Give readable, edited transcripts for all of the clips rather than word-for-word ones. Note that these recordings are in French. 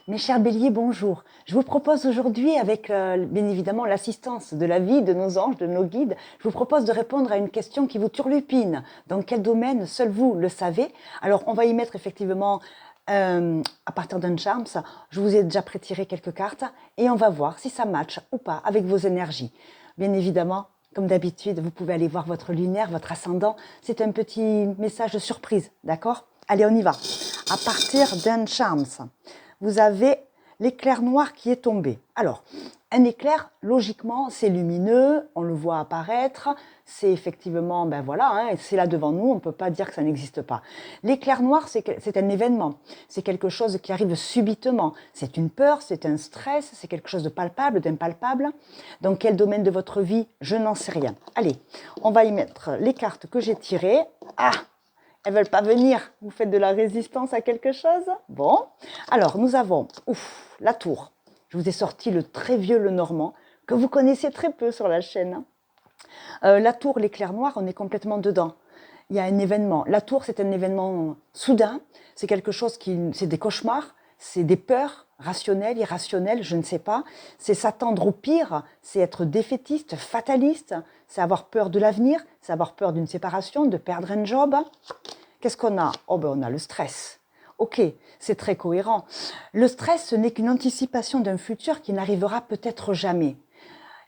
Mes chers béliers, bonjour. Je vous propose aujourd'hui, avec bien évidemment l'assistance de la vie, de nos anges, de nos guides, je vous propose de répondre à une question qui vous turlupine. Dans quel domaine? Seul vous le savez. Alors, on va y mettre effectivement, à partir d'un charms, je vous ai déjà prétiré quelques cartes et on va voir si ça match ou pas avec vos énergies. Bien évidemment, comme d'habitude, vous pouvez aller voir votre lunaire, votre ascendant. C'est un petit message de surprise, d'accord? Allez, on y va. À partir d'un charms, vous avez l'éclair noir qui est tombé. Alors, un éclair, logiquement, c'est lumineux, on le voit apparaître, c'est effectivement, ben voilà, hein, c'est là devant nous, on ne peut pas dire que ça n'existe pas. L'éclair noir, c'est un événement, c'est quelque chose qui arrive subitement, c'est une peur, c'est un stress, c'est quelque chose de palpable, d'impalpable. Dans quel domaine de votre vie? Je n'en sais rien. Allez, on va y mettre les cartes que j'ai tirées. Ah! Elles ne veulent pas venir. Vous faites de la résistance à quelque chose? Bon. Alors, nous avons la tour. Je vous ai sorti le très vieux Lenormand, que vous connaissez très peu sur la chaîne. La tour, l'éclair noir, on est complètement dedans. Il y a un événement. La tour, c'est un événement soudain. C'est quelque chose c'est des cauchemars, c'est des peurs rationnelles, irrationnelles, je ne sais pas. C'est s'attendre au pire, c'est être défaitiste, fataliste, c'est avoir peur de l'avenir, c'est avoir peur d'une séparation, de perdre un job. Qu'est-ce qu'on a? Oh ben on a le stress. Ok, c'est très cohérent. Le stress, ce n'est qu'une anticipation d'un futur qui n'arrivera peut-être jamais.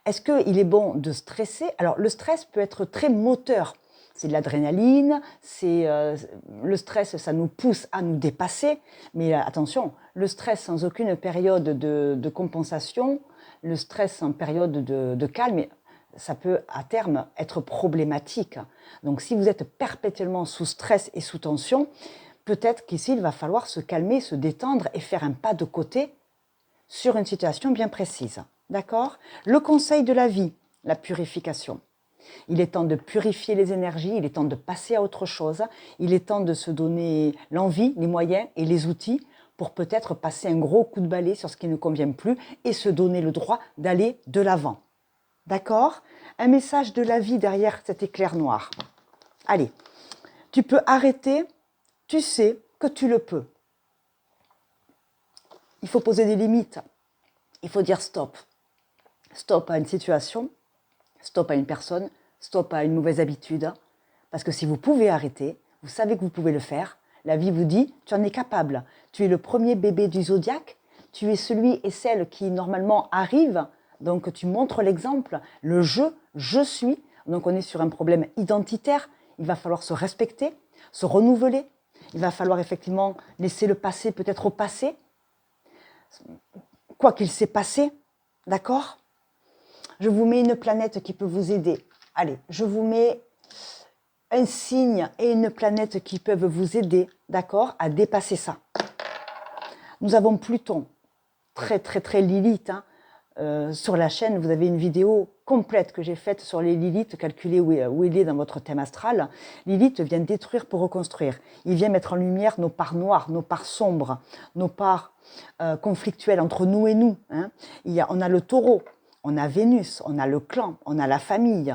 Est-ce qu'il est bon de stresser? Alors le stress peut être très moteur. C'est de l'adrénaline, le stress, ça nous pousse à nous dépasser. Mais attention, le stress sans aucune période de compensation, le stress en période de calme, ça peut à terme être problématique. Donc si vous êtes perpétuellement sous stress et sous tension, peut-être qu'ici il va falloir se calmer, se détendre et faire un pas de côté sur une situation bien précise. D'accord? Le conseil de la vie, la purification. Il est temps de purifier les énergies, il est temps de passer à autre chose, il est temps de se donner l'envie, les moyens et les outils pour peut-être passer un gros coup de balai sur ce qui ne convient plus et se donner le droit d'aller de l'avant. D'accord? Un message de la vie derrière cet éclair noir. Allez, tu peux arrêter, tu sais que tu le peux. Il faut poser des limites, il faut dire stop. Stop à une situation, stop à une personne, stop à une mauvaise habitude. Parce que si vous pouvez arrêter, vous savez que vous pouvez le faire. La vie vous dit, tu en es capable. Tu es le premier bébé du zodiaque. Tu es celui et celle qui normalement arrive. Donc tu montres l'exemple. Le je suis. Donc on est sur un problème identitaire. Il va falloir se respecter, se renouveler. Il va falloir effectivement laisser le passé peut-être au passé. Quoi qu'il s'est passé, d'accord? Je vous mets une planète qui peut vous aider. Allez, je vous mets un signe et une planète qui peuvent vous aider, d'accord, à dépasser ça. Nous avons Pluton, très très très Lilith. Sur la chaîne, vous avez une vidéo complète que j'ai faite sur les Lilith, calculer où il est dans votre thème astral. Lilith vient détruire pour reconstruire. Il vient mettre en lumière nos parts noires, nos parts sombres, nos parts conflictuelles entre nous et nous. On a le taureau, on a Vénus, on a le clan, on a la famille.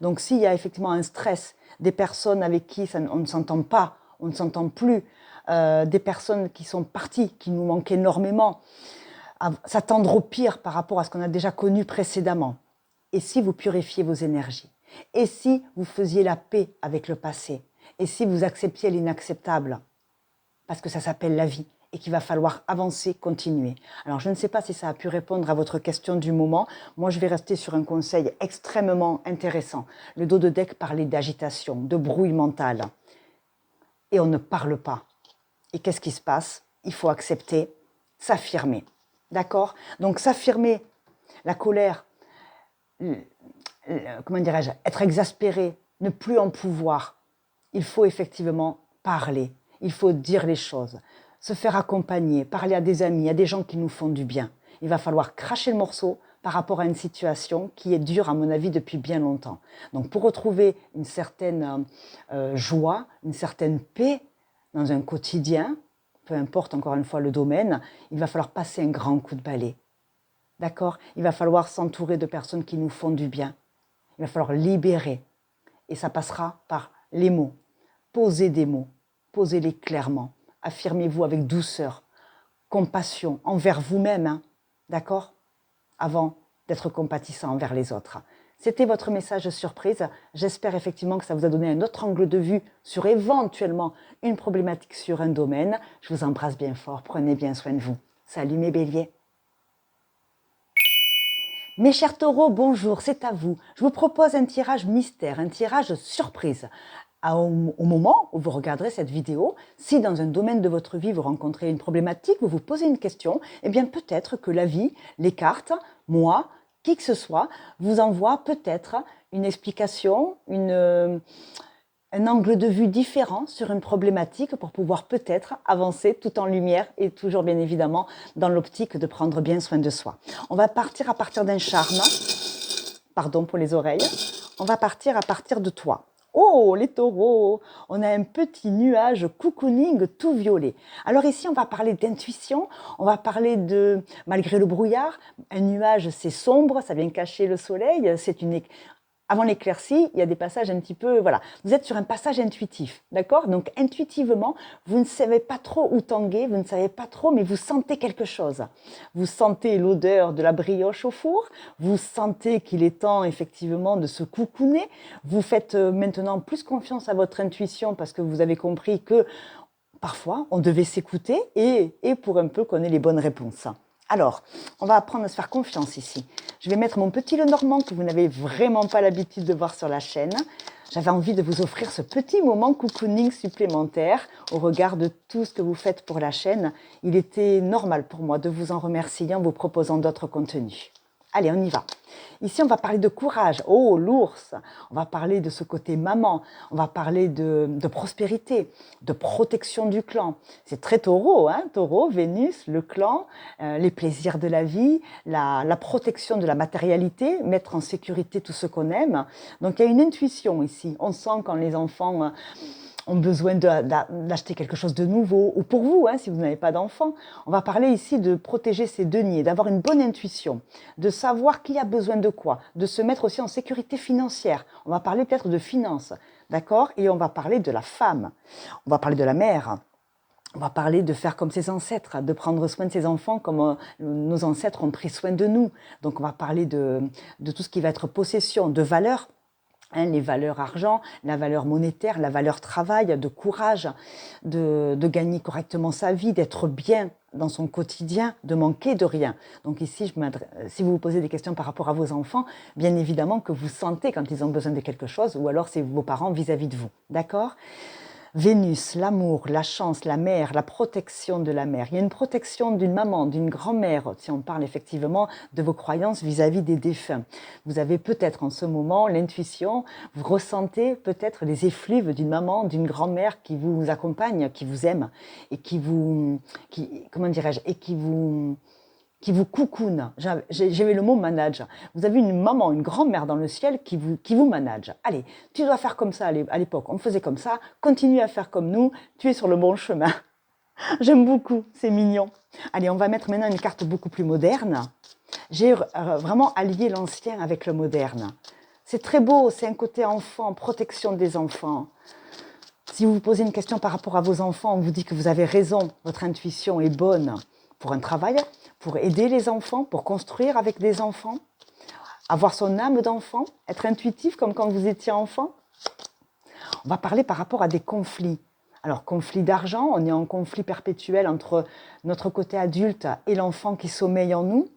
Donc s'il y a effectivement un stress, des personnes avec qui on ne s'entend pas, on ne s'entend plus, des personnes qui sont parties, qui nous manquent énormément, à s'attendre au pire par rapport à ce qu'on a déjà connu précédemment. Et si vous purifiez vos énergies? Et si vous faisiez la paix avec le passé? Et si vous acceptiez l'inacceptable? Parce que ça s'appelle la vie et qu'il va falloir avancer, continuer. Alors je ne sais pas si ça a pu répondre à votre question du moment. Moi je vais rester sur un conseil extrêmement intéressant. Le dos de deck parlait d'agitation, de brouille mentale. Et on ne parle pas. Et qu'est-ce qui se passe? Il faut accepter, s'affirmer. D'accord? Donc s'affirmer, la colère, comment dirais-je, être exaspéré, ne plus en pouvoir. Il faut effectivement parler, il faut dire les choses, se faire accompagner, parler à des amis, à des gens qui nous font du bien. Il va falloir cracher le morceau par rapport à une situation qui est dure, à mon avis, depuis bien longtemps. Donc pour retrouver une certaine joie, une certaine paix dans un quotidien, peu importe encore une fois le domaine, il va falloir passer un grand coup de balai. D'accord? Il va falloir s'entourer de personnes qui nous font du bien. Il va falloir libérer. Et ça passera par les mots. Posez des mots. Posez-les clairement. Affirmez-vous avec douceur. compassion envers vous-même, hein, d'accord? Avant d'être compatissant envers les autres. C'était votre message surprise. J'espère effectivement que ça vous a donné un autre angle de vue sur éventuellement une problématique sur un domaine. Je vous embrasse bien fort. Prenez bien soin de vous. Salut mes béliers. Mes chers taureaux, bonjour, c'est à vous. Je vous propose un tirage mystère, un tirage surprise. Au moment où vous regarderez cette vidéo, si dans un domaine de votre vie vous rencontrez une problématique, vous vous posez une question, eh bien peut-être que la vie, les cartes, moi, qui que ce soit, vous envoie peut-être une explication, un angle de vue différent sur une problématique pour pouvoir peut-être avancer tout en lumière et toujours bien évidemment dans l'optique de prendre bien soin de soi. On va partir à partir d'un charme, pardon pour les oreilles, on va partir à partir de toi. Oh, les taureaux, on a un petit nuage cocooning tout violet. Alors ici, on va parler d'intuition, on va parler de, malgré le brouillard, un nuage c'est sombre, ça vient cacher le soleil, c'est une... Avant l'éclaircie, il y a des passages un petit peu, voilà, vous êtes sur un passage intuitif, d'accord? Donc intuitivement, vous ne savez pas trop où tanguer, vous ne savez pas trop, mais vous sentez quelque chose. Vous sentez l'odeur de la brioche au four, vous sentez qu'il est temps effectivement de se coucouner, vous faites maintenant plus confiance à votre intuition parce que vous avez compris que parfois on devait s'écouter et pour un peu qu'on ait les bonnes réponses. Alors, on va apprendre à se faire confiance ici. Je vais mettre mon petit Lenormand que vous n'avez vraiment pas l'habitude de voir sur la chaîne. J'avais envie de vous offrir ce petit moment cocooning supplémentaire au regard de tout ce que vous faites pour la chaîne. Il était normal pour moi de vous en remercier en vous proposant d'autres contenus. Allez, on y va. Ici, on va parler de courage. Oh, l'ours. On va parler de ce côté maman. On va parler de prospérité, de protection du clan. C'est très taureau, hein, taureau, Vénus, le clan, les plaisirs de la vie, la protection de la matérialité, mettre en sécurité tout ce qu'on aime. Donc, il y a une intuition ici. On sent quand les enfants... ont besoin d'acheter quelque chose de nouveau, ou pour vous, hein, si vous n'avez pas d'enfant. On va parler ici de protéger ses deniers, d'avoir une bonne intuition, de savoir qui a besoin de quoi, de se mettre aussi en sécurité financière. On va parler peut-être de finances, d'accord? Et on va parler de la femme, on va parler de la mère. On va parler de faire comme ses ancêtres, de prendre soin de ses enfants comme nos ancêtres ont pris soin de nous. Donc on va parler de tout ce qui va être possession, de valeurs. Hein, les valeurs argent, la valeur monétaire, la valeur travail, de courage, de gagner correctement sa vie, d'être bien dans son quotidien, de manquer de rien. Donc ici, si vous vous posez des questions par rapport à vos enfants, bien évidemment que vous sentez quand ils ont besoin de quelque chose, ou alors c'est vos parents vis-à-vis de vous. D'accord ? Vénus, l'amour, la chance, la mère, la protection de la mère. Il y a une protection d'une maman, d'une grand-mère, si on parle effectivement de vos croyances vis-à-vis des défunts. Vous avez peut-être en ce moment l'intuition, vous ressentez peut-être les effluves d'une maman, d'une grand-mère qui vous accompagne, qui vous aime et comment dirais-je, et qui vous coucoune. J'avais le mot manage. Vous avez une maman, une grand-mère dans le ciel qui vous manage. Allez, tu dois faire comme ça à l'époque. On faisait comme ça. Continue à faire comme nous. Tu es sur le bon chemin. J'aime beaucoup, c'est mignon. Allez, on va mettre maintenant une carte beaucoup plus moderne. J'ai vraiment allié l'ancien avec le moderne. C'est très beau, c'est un côté enfant, protection des enfants. Si vous vous posez une question par rapport à vos enfants, on vous dit que vous avez raison, votre intuition est bonne pour un travail, pour aider les enfants, pour construire avec des enfants, avoir son âme d'enfant, être intuitif comme quand vous étiez enfant. On va parler par rapport à des conflits. Alors, conflit d'argent, on est en conflit perpétuel entre notre côté adulte et l'enfant qui sommeille en nous.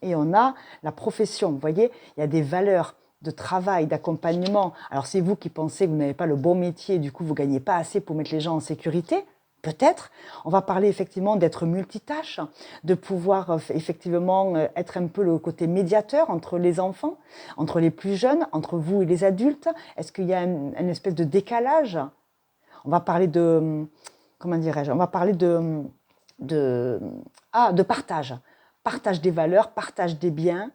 Et on a la profession, vous voyez, il y a des valeurs de travail, d'accompagnement. Alors, c'est vous qui pensez que vous n'avez pas le bon métier, du coup, vous ne gagnez pas assez pour mettre les gens en sécurité. Peut-être. On va parler effectivement d'être multitâche, de pouvoir effectivement être un peu le côté médiateur entre les enfants, entre les plus jeunes, entre vous et les adultes. Est-ce qu'il y a une espèce de décalage? On va parler comment dirais-je? On va parler de partage. Partage des valeurs, partage des biens.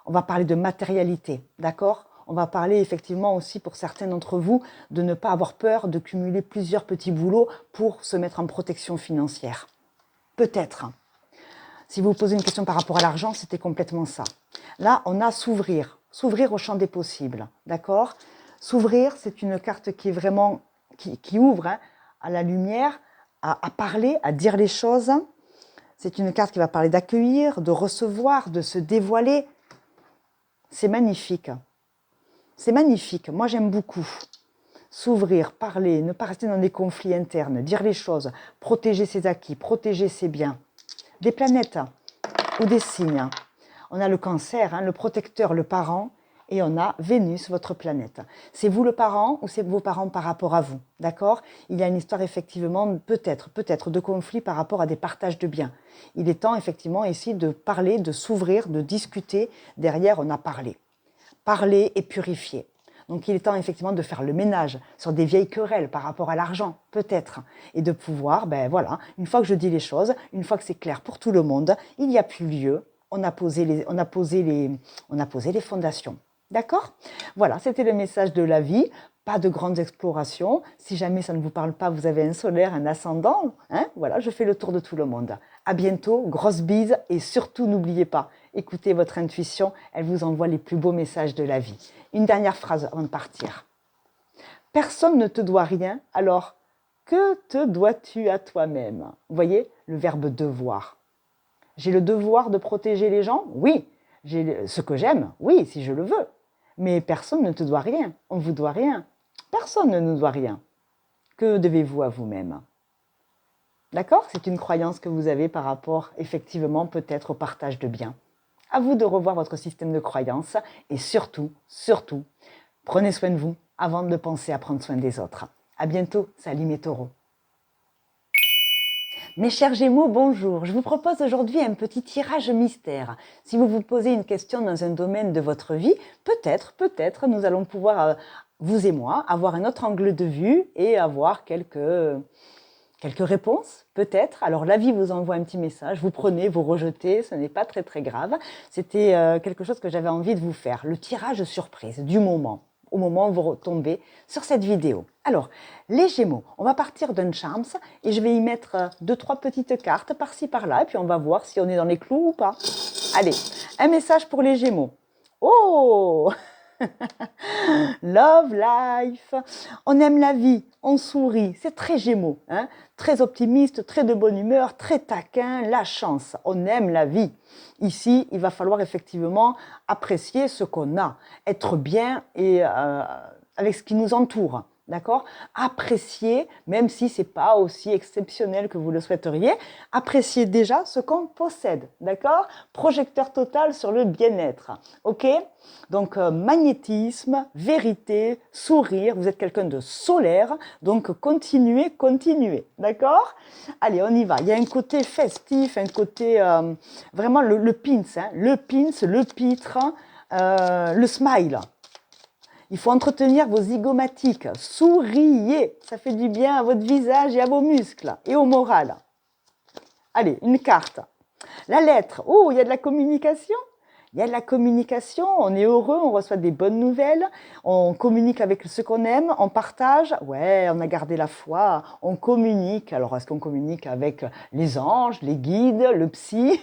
On va parler de matérialité, d'accord? On va parler effectivement aussi pour certains d'entre vous de ne pas avoir peur de cumuler plusieurs petits boulots pour se mettre en protection financière. Peut-être. Si vous vous posez une question par rapport à l'argent, c'était complètement ça. Là, on a s'ouvrir au champ des possibles, d'accord? S'ouvrir, c'est une carte qui est vraiment, qui ouvre à la lumière, à parler, à dire les choses. C'est une carte qui va parler d'accueillir, de recevoir, de se dévoiler. C'est magnifique. C'est magnifique. Moi, j'aime beaucoup. S'ouvrir, parler, ne pas rester dans des conflits internes, dire les choses, protéger ses acquis, protéger ses biens. Des planètes ou des signes. On a le cancer, hein, le protecteur, le parent, et on a Vénus, votre planète. C'est vous le parent ou c'est vos parents par rapport à vous, d'accord? Il y a une histoire effectivement, peut-être, de conflit par rapport à des partages de biens. Il est temps effectivement ici de parler, de s'ouvrir, de discuter. Derrière, on a parlé. Parler et purifier. Donc il est temps effectivement de faire le ménage sur des vieilles querelles par rapport à l'argent, peut-être. Et de pouvoir, ben voilà, une fois que je dis les choses, une fois que c'est clair pour tout le monde, il n'y a plus lieu, on a posé les fondations. D'accord? Voilà, c'était le message de la vie. Pas de grandes explorations. Si jamais ça ne vous parle pas, vous avez un solaire, un ascendant. Hein? Voilà, je fais le tour de tout le monde. À bientôt, grosse bise et surtout n'oubliez pas, écoutez votre intuition, elle vous envoie les plus beaux messages de la vie. Une dernière phrase avant de partir. Personne ne te doit rien, alors que te dois-tu à toi-même? Vous voyez, le verbe devoir. J'ai le devoir de protéger les gens? Oui. J'ai ce que j'aime? Oui, si je le veux. Mais personne ne te doit rien, on ne vous doit rien. Personne ne nous doit rien. Que devez-vous à vous-même? D'accord? C'est une croyance que vous avez par rapport, effectivement, peut-être au partage de biens. À vous de revoir votre système de croyances et surtout, prenez soin de vous avant de penser à prendre soin des autres. À bientôt, salut mes taureaux. Mes chers Gémeaux, bonjour. Je vous propose aujourd'hui un petit tirage mystère. Si vous vous posez une question dans un domaine de votre vie, peut-être, nous allons pouvoir, vous et moi, avoir un autre angle de vue et avoir quelques réponses, peut-être. Alors la vie vous envoie un petit message, vous prenez, vous rejetez, ce n'est pas très grave. C'était quelque chose que j'avais envie de vous faire, le tirage surprise du moment, au moment où vous retombez sur cette vidéo. Alors, les Gémeaux, on va partir d'un Charms et je vais y mettre 2-3 petites cartes par-ci par-là et puis on va voir si on est dans les clous ou pas. Allez, un message pour les Gémeaux. Oh Love life. On aime la vie, on sourit, c'est très Gémeaux, hein? Très optimiste, très de bonne humeur, très taquin, la chance. On aime la vie. Ici, il va falloir effectivement apprécier ce qu'on a, être bien et avec ce qui nous entoure. D'accord? Apprécier, même si ce n'est pas aussi exceptionnel que vous le souhaiteriez, apprécier déjà ce qu'on possède. D'accord? Projecteur total sur le bien-être. Ok? Donc, magnétisme, vérité, sourire. Vous êtes quelqu'un de solaire. Donc, continuez. D'accord? Allez, on y va. Il y a un côté festif, un côté vraiment le pins. Hein, le pins, le pitre, le smile. Il faut entretenir vos zygomatiques. Souriez, ça fait du bien à votre visage et à vos muscles et au moral. Allez, une carte. La lettre. Oh, il y a de la communication. Il y a de la communication, on est heureux, on reçoit des bonnes nouvelles, on communique avec ce qu'on aime, on partage. Ouais, on a gardé la foi, on communique. Alors, est-ce qu'on communique avec les anges, les guides, le psy?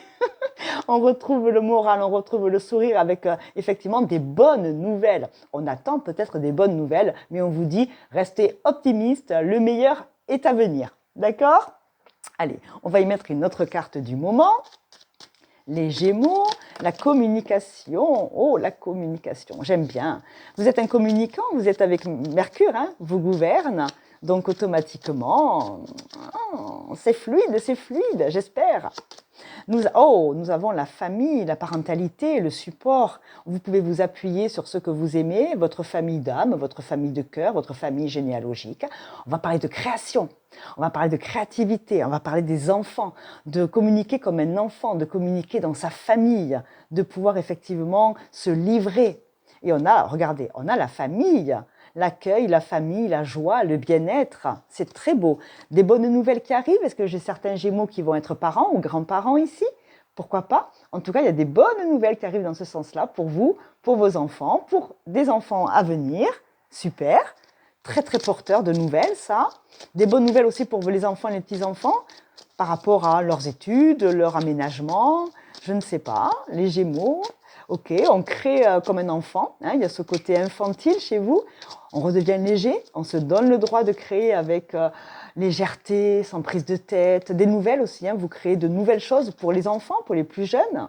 On retrouve le moral, on retrouve le sourire avec effectivement des bonnes nouvelles. On attend peut-être des bonnes nouvelles, mais on vous dit, restez optimiste, le meilleur est à venir. D'accord? Allez, on va y mettre une autre carte du moment. Les Gémeaux, la communication. Oh, la communication, j'aime bien. Vous êtes un communicant, vous êtes avec Mercure, hein, vous gouverne. Donc automatiquement, c'est fluide, j'espère. Nous avons la famille, la parentalité, le support. Vous pouvez vous appuyer sur ce que vous aimez, votre famille d'âme, votre famille de cœur, votre famille généalogique. On va parler de création, on va parler de créativité, on va parler des enfants, de communiquer comme un enfant, de communiquer dans sa famille, de pouvoir effectivement se livrer. Et regardez, on a la famille, l'accueil, la famille, la joie, le bien-être. C'est très beau. Des bonnes nouvelles qui arrivent. Est-ce que j'ai certains Gémeaux qui vont être parents ou grands-parents ici? Pourquoi pas? En tout cas, il y a des bonnes nouvelles qui arrivent dans ce sens-là pour vous, pour vos enfants, pour des enfants à venir. Super. Très porteur de nouvelles, ça. Des bonnes nouvelles aussi pour les enfants et les petits-enfants par rapport à leurs études, leur aménagement. Je ne sais pas. Les Gémeaux. Ok, on crée comme un enfant, hein, il y a ce côté infantile chez vous. On redevient léger, on se donne le droit de créer avec légèreté, sans prise de tête, des nouvelles aussi, hein, vous créez de nouvelles choses pour les enfants, pour les plus jeunes.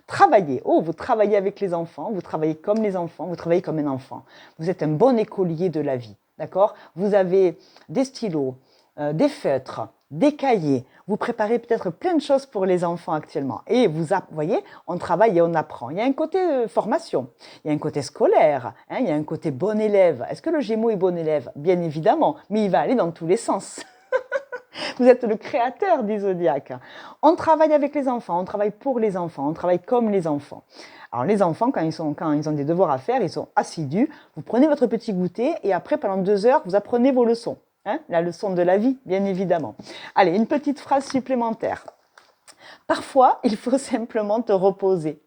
Travaillez, oh, vous travaillez avec les enfants, vous travaillez comme les enfants, vous travaillez comme un enfant. Vous êtes un bon écolier de la vie, d'accord? Vous avez des stylos, des feutres, des cahiers. Vous préparez peut-être plein de choses pour les enfants actuellement. Et vous voyez, on travaille et on apprend. Il y a un côté formation, il y a un côté scolaire, hein, il y a un côté bon élève. Est-ce que le Gémeaux est bon élève? Bien évidemment, mais il va aller dans tous les sens. Vous êtes le créateur du zodiaque. On travaille avec les enfants, on travaille pour les enfants, on travaille comme les enfants. Alors les enfants, quand ils ont des devoirs à faire, ils sont assidus. Vous prenez votre petit goûter et après, pendant 2 heures, vous apprenez vos leçons. Hein, la leçon de la vie, bien évidemment. Allez, une petite phrase supplémentaire. Parfois, il faut simplement te reposer.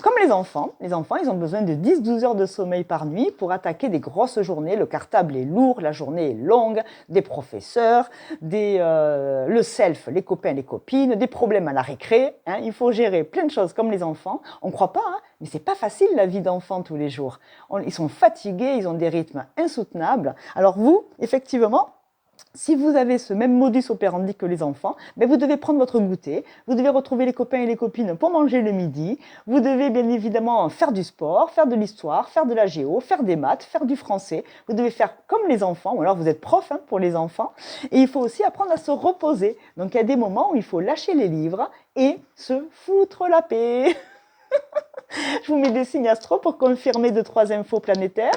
Comme les enfants, ils ont besoin de 10-12 heures de sommeil par nuit pour attaquer des grosses journées. Le cartable est lourd, la journée est longue, des professeurs, le self, les copains, les copines, des problèmes à la récré. Hein. Il faut gérer plein de choses comme les enfants. On ne croit pas, hein, mais c'est pas facile la vie d'enfant tous les jours. Ils sont fatigués, ils ont des rythmes insoutenables. Alors vous, effectivement, si vous avez ce même modus operandi que les enfants, ben vous devez prendre votre goûter, vous devez retrouver les copains et les copines pour manger le midi, vous devez bien évidemment faire du sport, faire de l'histoire, faire de la géo, faire des maths, faire du français, vous devez faire comme les enfants, ou alors vous êtes prof hein, pour les enfants, et il faut aussi apprendre à se reposer. Donc il y a des moments où il faut lâcher les livres et se foutre la paix. Je vous mets des signes astro pour confirmer 2-3 infos planétaires.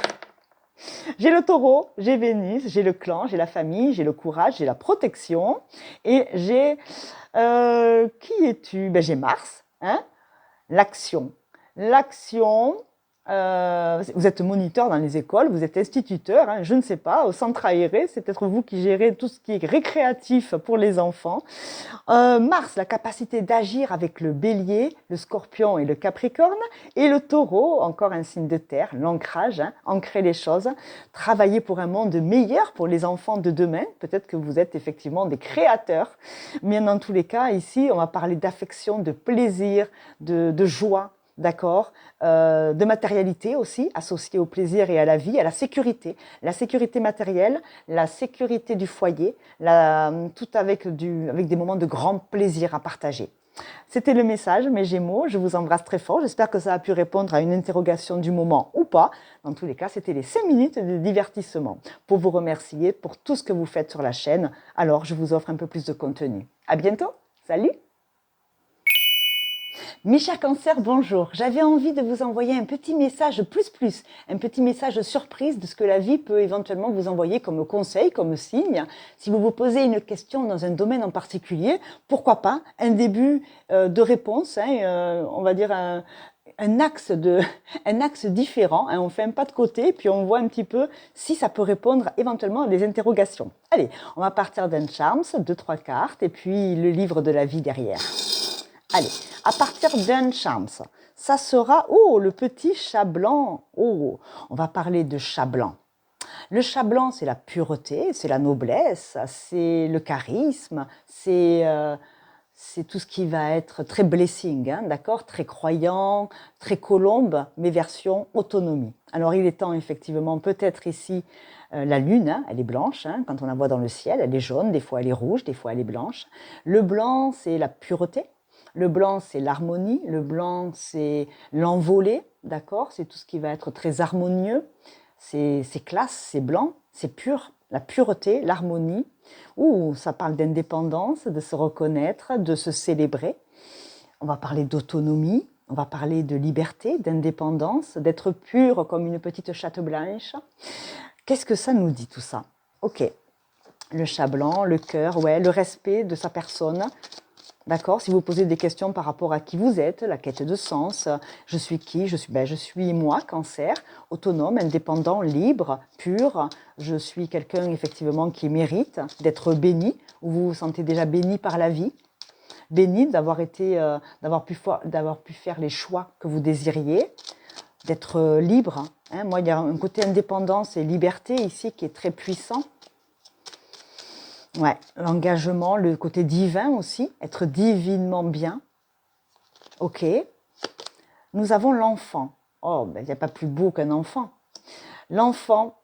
J'ai le taureau, j'ai Vénus, j'ai le clan, j'ai la famille, j'ai le courage, j'ai la protection. Et j'ai... qui es-tu? Ben, j'ai Mars, hein, l'action. L'action, vous êtes moniteur dans les écoles, vous êtes instituteur, hein, je ne sais pas, au centre aéré, c'est peut-être vous qui gérez tout ce qui est récréatif pour les enfants. Mars, la capacité d'agir avec le bélier, le scorpion et le capricorne. Et le taureau, encore un signe de terre, l'ancrage, hein, ancrer les choses. Travailler pour un monde meilleur pour les enfants de demain. Peut-être que vous êtes effectivement des créateurs. Mais dans tous les cas, ici, on va parler d'affection, de plaisir, de joie. D'accord, de matérialité aussi, associée au plaisir et à la vie, à la sécurité matérielle, la sécurité du foyer, tout avec des moments de grand plaisir à partager. C'était le message, mes Gémeaux, je vous embrasse très fort, j'espère que ça a pu répondre à une interrogation du moment ou pas. Dans tous les cas, c'était les 5 minutes de divertissement pour vous remercier pour tout ce que vous faites sur la chaîne. Alors, je vous offre un peu plus de contenu. À bientôt, salut! Mes chers cancers, bonjour. J'avais envie de vous envoyer un petit message plus, un petit message surprise de ce que la vie peut éventuellement vous envoyer comme conseil, comme signe. Si vous vous posez une question dans un domaine en particulier, pourquoi pas un début de réponse, hein, on va dire un axe différent, hein, on fait un pas de côté, puis on voit un petit peu si ça peut répondre éventuellement à des interrogations. Allez, on va partir d'un charms, 2-3 cartes, et puis le livre de la vie derrière. Allez, à partir d'un charms, ça sera, oh, le petit chat blanc. Oh, on va parler de chat blanc. Le chat blanc, c'est la pureté, c'est la noblesse, c'est le charisme, c'est tout ce qui va être très blessing, hein, d'accord, très croyant, très colombe, mais version autonomie. Alors il est temps effectivement, peut-être ici, la lune, hein, elle est blanche, hein, quand on la voit dans le ciel, elle est jaune, des fois elle est rouge, des fois elle est blanche. Le blanc, c'est la pureté. Le blanc, c'est l'harmonie. Le blanc, c'est l'envolée, d'accord? C'est tout ce qui va être très harmonieux. C'est classe, c'est blanc, c'est pur. La pureté, l'harmonie. Ouh, ça parle d'indépendance, de se reconnaître, de se célébrer. On va parler d'autonomie. On va parler de liberté, d'indépendance, d'être pur comme une petite chatte blanche. Qu'est-ce que ça nous dit tout ça? Ok. Le chat blanc, le cœur, ouais, le respect de sa personne. D'accord? Si vous posez des questions par rapport à qui vous êtes, la quête de sens, je suis qui? Je suis moi, cancer, autonome, indépendant, libre, pur. Je suis quelqu'un effectivement qui mérite d'être béni, ou vous vous sentez déjà béni par la vie. Béni d'avoir pu faire les choix que vous désiriez, d'être libre. Hein. Moi, il y a un côté indépendance et liberté ici qui est très puissant. Ouais, l'engagement, le côté divin aussi, être divinement bien. Ok. nous avons l'enfant. Oh, ben, il n'y a pas plus beau qu'un enfant. L'enfant,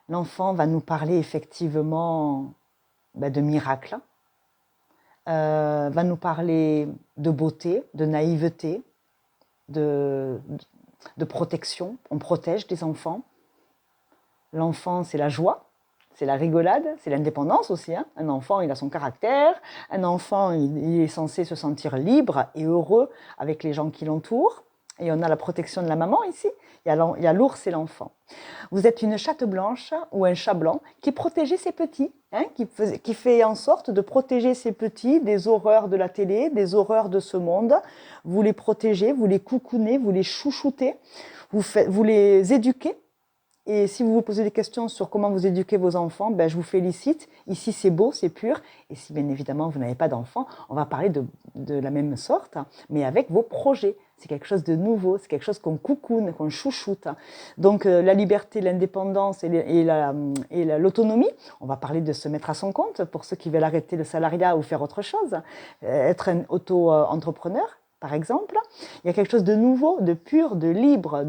l'enfant va nous parler effectivement ben, de miracles, va nous parler de beauté, de naïveté, de, de protection. On protège les enfants. L'enfant, c'est la joie, c'est la rigolade, c'est l'indépendance aussi. Hein. Un enfant, il a son caractère. Un enfant, il est censé se sentir libre et heureux avec les gens qui l'entourent. Et on a la protection de la maman ici. Il y a l'ours et l'enfant. Vous êtes une chatte blanche ou un chat blanc qui protégeait ses petits, hein, qui fait en sorte de protéger ses petits des horreurs de la télé, des horreurs de ce monde. Vous les protégez, vous les coucounez, vous les chouchoutez, vous les éduquez. Et si vous vous posez des questions sur comment vous éduquez vos enfants, ben, je vous félicite. Ici, c'est beau, c'est pur. Et si bien évidemment vous n'avez pas d'enfants, on va parler de la même sorte, mais avec vos projets. C'est quelque chose de nouveau, c'est quelque chose qu'on coucoune, qu'on chouchoute. Donc la liberté, l'indépendance et l'autonomie, on va parler de se mettre à son compte pour ceux qui veulent arrêter le salariat ou faire autre chose, être un auto-entrepreneur, par exemple. Il y a quelque chose de nouveau, de pur, de libre,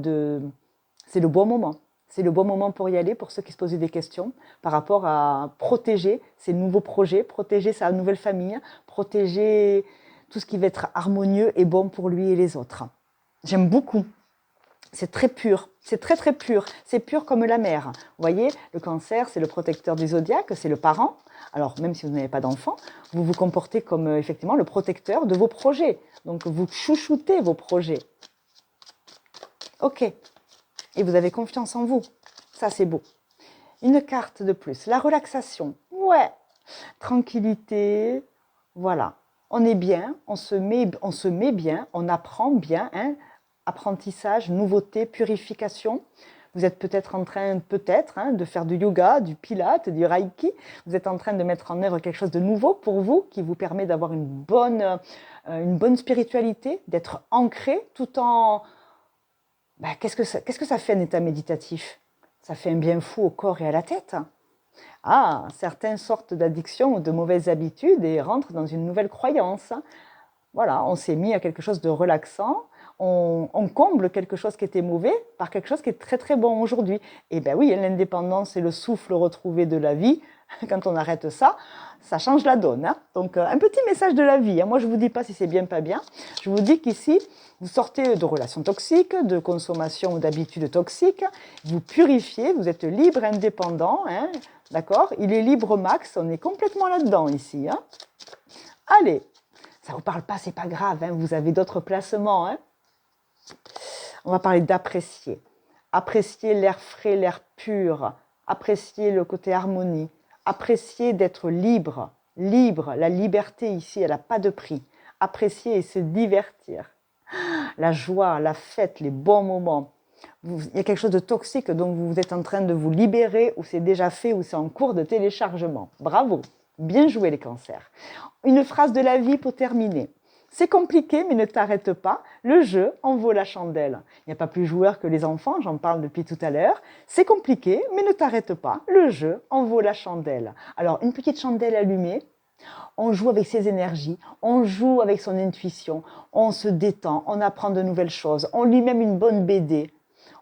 c'est le bon moment. C'est le bon moment pour y aller, pour ceux qui se posaient des questions par rapport à protéger ses nouveaux projets, protéger sa nouvelle famille, protéger tout ce qui va être harmonieux et bon pour lui et les autres. J'aime beaucoup. C'est très pur, c'est très très pur. C'est pur comme la mer. Vous voyez, le cancer, c'est le protecteur du zodiaque, c'est le parent. Alors, même si vous n'avez pas d'enfant, vous vous comportez comme effectivement le protecteur de vos projets. Donc, vous chouchoutez vos projets. Ok. Et vous avez confiance en vous. Ça, c'est beau. Une carte de plus. La relaxation. Ouais. Tranquillité. Voilà. On est bien, on se met bien, on apprend bien. Hein. Apprentissage, nouveauté, purification. Vous êtes peut-être en train, de faire du yoga, du pilate, du reiki. Vous êtes en train de mettre en œuvre quelque chose de nouveau pour vous, qui vous permet d'avoir une bonne spiritualité, d'être ancré tout en... Ben, qu'est-ce que ça fait un état méditatif? Ça fait un bien fou au corps et à la tête. Ah, certains sortent d'addiction ou de mauvaises habitudes et rentrent dans une nouvelle croyance. Voilà, on s'est mis à quelque chose de relaxant, on comble quelque chose qui était mauvais par quelque chose qui est très très bon aujourd'hui. Et bien oui, l'indépendance et le souffle retrouvé de la vie, quand on arrête ça, ça change la donne. Hein. Donc un petit message de la vie. Hein. Moi je ne vous dis pas si c'est bien pas bien, je vous dis qu'ici, vous sortez de relations toxiques, de consommation ou d'habitudes toxiques, vous purifiez, vous êtes libre, indépendant, hein, d'accord? Il est libre max, on est complètement là-dedans ici. Hein. Allez, ça ne vous parle pas, c'est pas grave, hein, vous avez d'autres placements. Hein. On va parler d'apprécier. Apprécier l'air frais, l'air pur, apprécier le côté harmonie, apprécier d'être libre. Libre, la liberté ici, elle n'a pas de prix. Apprécier et se divertir. La joie, la fête, les bons moments. Il y a quelque chose de toxique dont vous êtes en train de vous libérer, ou c'est déjà fait, ou c'est en cours de téléchargement. Bravo, bien joué les cancers. Une phrase de la vie pour terminer. C'est compliqué, mais ne t'arrête pas. Le jeu en vaut la chandelle. Il n'y a pas plus joueur que les enfants, j'en parle depuis tout à l'heure. C'est compliqué, mais ne t'arrête pas. Le jeu en vaut la chandelle. Alors, une petite chandelle allumée. On joue avec ses énergies, on joue avec son intuition, on se détend, on apprend de nouvelles choses, on lit même une bonne BD.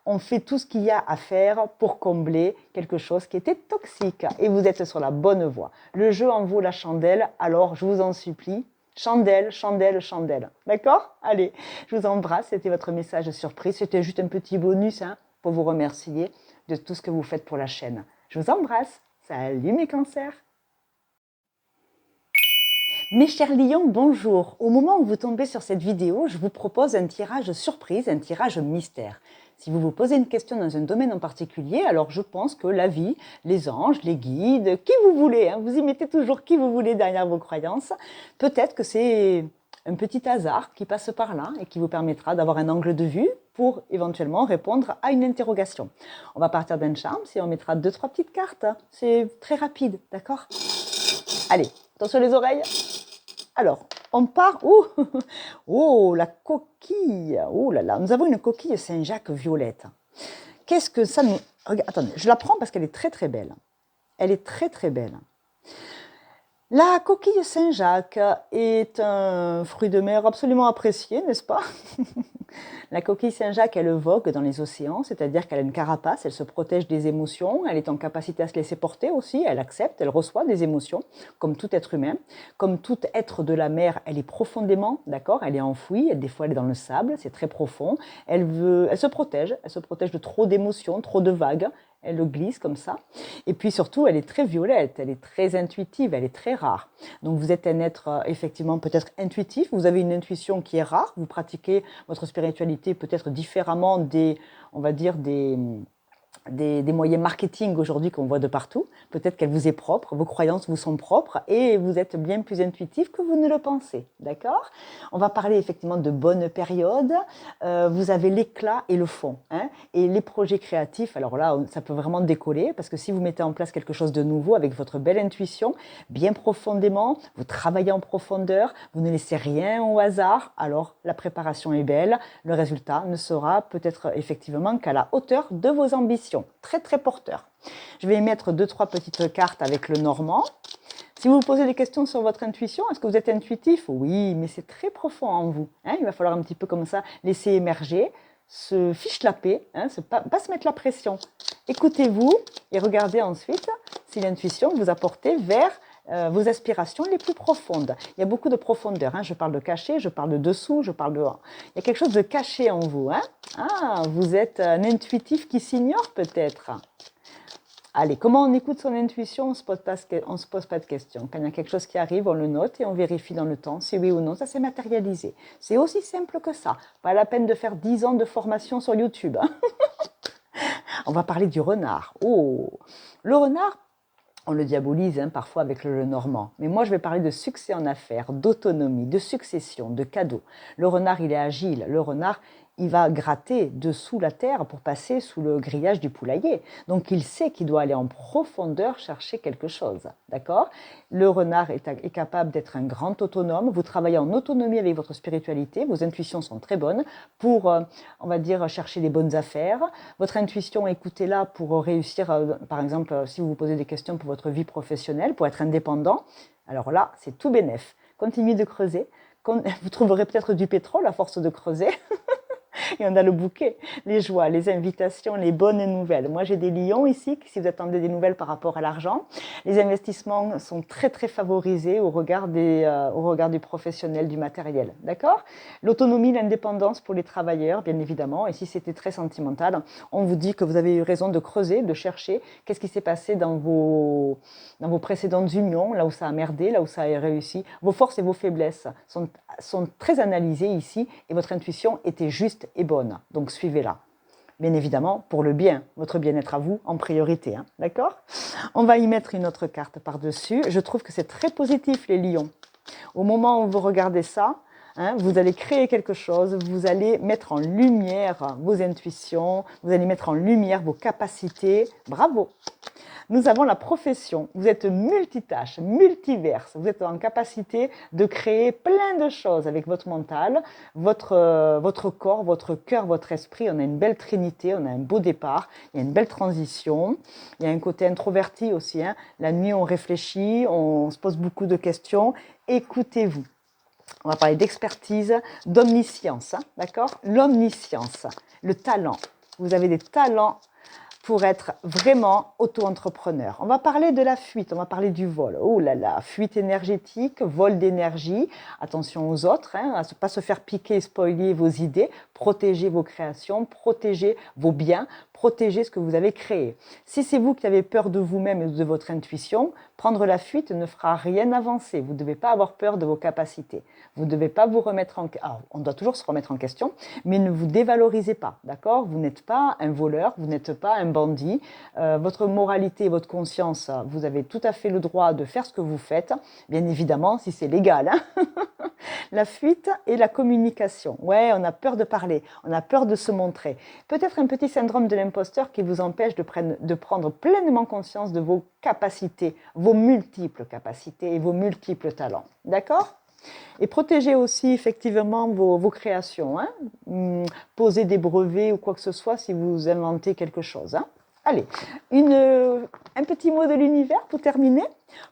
On fait tout ce qu'il y a à faire pour combler quelque chose qui était toxique. Et vous êtes sur la bonne voie. Le jeu en vaut la chandelle, alors je vous en supplie, chandelle, chandelle, chandelle. D'accord? Allez, je vous embrasse, c'était votre message surprise. C'était juste un petit bonus hein, pour vous remercier de tout ce que vous faites pour la chaîne. Je vous embrasse. Salut mes cancers! Mes chers lions, bonjour. Au moment où vous tombez sur cette vidéo, je vous propose un tirage surprise, un tirage mystère. Si vous vous posez une question dans un domaine en particulier, alors je pense que la vie, les anges, les guides, qui vous voulez, hein, vous y mettez toujours qui vous voulez derrière vos croyances, peut-être que c'est un petit hasard qui passe par là et qui vous permettra d'avoir un angle de vue pour éventuellement répondre à une interrogation. On va partir d'un charme, et on mettra 2-3 petites cartes. C'est très rapide, d'accord? Allez, attention les oreilles. Alors, on part... Oh, oh, la coquille. Oh là là, nous avons une coquille Saint-Jacques violette. Qu'est-ce que ça nous... Regarde, attendez, je la prends parce qu'elle est très très belle. Elle est très très belle. La coquille Saint-Jacques est un fruit de mer absolument apprécié, n'est-ce pas? La coquille Saint-Jacques, elle vogue dans les océans, c'est-à-dire qu'elle a une carapace, elle se protège des émotions, elle est en capacité à se laisser porter aussi, elle accepte, elle reçoit des émotions, comme tout être humain. Comme tout être de la mer, elle est profondément, d'accord, elle est enfouie, des fois elle est dans le sable, c'est très profond. Elle se protège de trop d'émotions, trop de vagues. Elle le glisse comme ça. Et puis surtout, elle est très violette, elle est très intuitive, elle est très rare. Donc vous êtes un être effectivement peut-être intuitif, vous avez une intuition qui est rare, vous pratiquez votre spiritualité peut-être différemment des, on va dire, des moyens marketing aujourd'hui qu'on voit de partout. Peut-être qu'elle vous est propre, vos croyances vous sont propres et vous êtes bien plus intuitif que vous ne le pensez. D'accord? On va parler effectivement de bonnes périodes. Vous avez l'éclat et le fond. Hein, et les projets créatifs, alors là, ça peut vraiment décoller parce que si vous mettez en place quelque chose de nouveau avec votre belle intuition, bien profondément, vous travaillez en profondeur, vous ne laissez rien au hasard, alors la préparation est belle, le résultat ne sera peut-être effectivement qu'à la hauteur de vos ambitions. Très très porteur. Je vais mettre 2-3 petites cartes avec le normand. Si vous vous posez des questions sur votre intuition, est-ce que vous êtes intuitif? Oui, mais c'est très profond en vous. Hein, il va falloir un petit peu comme ça laisser émerger, se fiche la paix, hein, pas se mettre la pression. Écoutez-vous et regardez ensuite si l'intuition vous a porté vers vos aspirations les plus profondes. Il y a beaucoup de profondeur. Hein. Je parle de caché, je parle de dessous, je parle de... Il y a quelque chose de caché en vous. Hein. Ah, vous êtes un intuitif qui s'ignore peut-être. Allez, comment on écoute son intuition? On ne se pose pas de questions. Quand il y a quelque chose qui arrive, on le note et on vérifie dans le temps si oui ou non ça s'est matérialisé. C'est aussi simple que ça. Pas la peine de faire 10 ans de formation sur YouTube. Hein. On va parler du renard. Oh, le renard, on le diabolise hein, parfois avec le normand. Mais moi, je vais parler de succès en affaires, d'autonomie, de succession, de cadeaux. Le renard, il est agile. Le renard, il va gratter dessous la terre pour passer sous le grillage du poulailler. Donc, il sait qu'il doit aller en profondeur chercher quelque chose. D'accord? Le renard est capable d'être un grand autonome. Vous travaillez en autonomie avec votre spiritualité. Vos intuitions sont très bonnes pour, on va dire, chercher les bonnes affaires. Votre intuition, écoutez-la pour réussir, par exemple, si vous vous posez des questions pour votre vie professionnelle, pour être indépendant. Alors là, c'est tout bénef. Continuez de creuser. Vous trouverez peut-être du pétrole à force de creuser. Et on a le bouquet, les joies, les invitations, les bonnes nouvelles. Moi, j'ai des lions ici, si vous attendez des nouvelles par rapport à l'argent. Les investissements sont très, très favorisés au regard du professionnel, du matériel. D'accord? L'autonomie, l'indépendance pour les travailleurs, bien évidemment. Et si c'était très sentimental, on vous dit que vous avez eu raison de creuser, de chercher qu'est-ce qui s'est passé dans vos précédentes unions, là où ça a merdé, là où ça a réussi. Vos forces et vos faiblesses sont très analysées ici et votre intuition était juste et bonne. Donc suivez-la. Bien évidemment, pour le bien, votre bien-être à vous en priorité. Hein, d'accord? On va y mettre une autre carte par-dessus. Je trouve que c'est très positif, les lions. Au moment où vous regardez ça, hein, vous allez créer quelque chose, vous allez mettre en lumière vos intuitions, vous allez mettre en lumière vos capacités. Bravo! Nous avons la profession. Vous êtes multitâche, multiverse. Vous êtes en capacité de créer plein de choses avec votre mental, votre corps, votre cœur, votre esprit. On a une belle trinité, on a un beau départ, il y a une belle transition. Il y a un côté introverti aussi. Hein. La nuit, on réfléchit, on se pose beaucoup de questions. Écoutez-vous. On va parler d'expertise, d'omniscience. Hein, d'accord? L'omniscience, le talent. Vous avez des talents pour être vraiment auto-entrepreneur. On va parler de la fuite, on va parler du vol. Oh là là, fuite énergétique, vol d'énergie. Attention aux autres, hein, à ne pas se faire piquer et spoiler vos idées. Protégez vos créations, protégez vos biens, protégez ce que vous avez créé. Si c'est vous qui avez peur de vous-même et de votre intuition, prendre la fuite ne fera rien avancer. Vous ne devez pas avoir peur de vos capacités. Vous ne devez pas vous remettre en question. On doit toujours se remettre en question, mais ne vous dévalorisez pas, d'accord? Vous n'êtes pas un voleur, vous n'êtes pas un bandit. Votre moralité et votre conscience, vous avez tout à fait le droit de faire ce que vous faites, bien évidemment, si c'est légal. Hein. La fuite et la communication. Ouais, on a peur de parler, on a peur de se montrer. Peut-être un petit syndrome de l'imposteur qui vous empêche de prendre pleinement conscience de vos capacités, vos multiples capacités et vos multiples talents. D'accord ? Et protégez aussi effectivement vos créations. Hein. Posez des brevets ou quoi que ce soit si vous inventez quelque chose. Hein. Allez, un petit mot de l'univers pour terminer.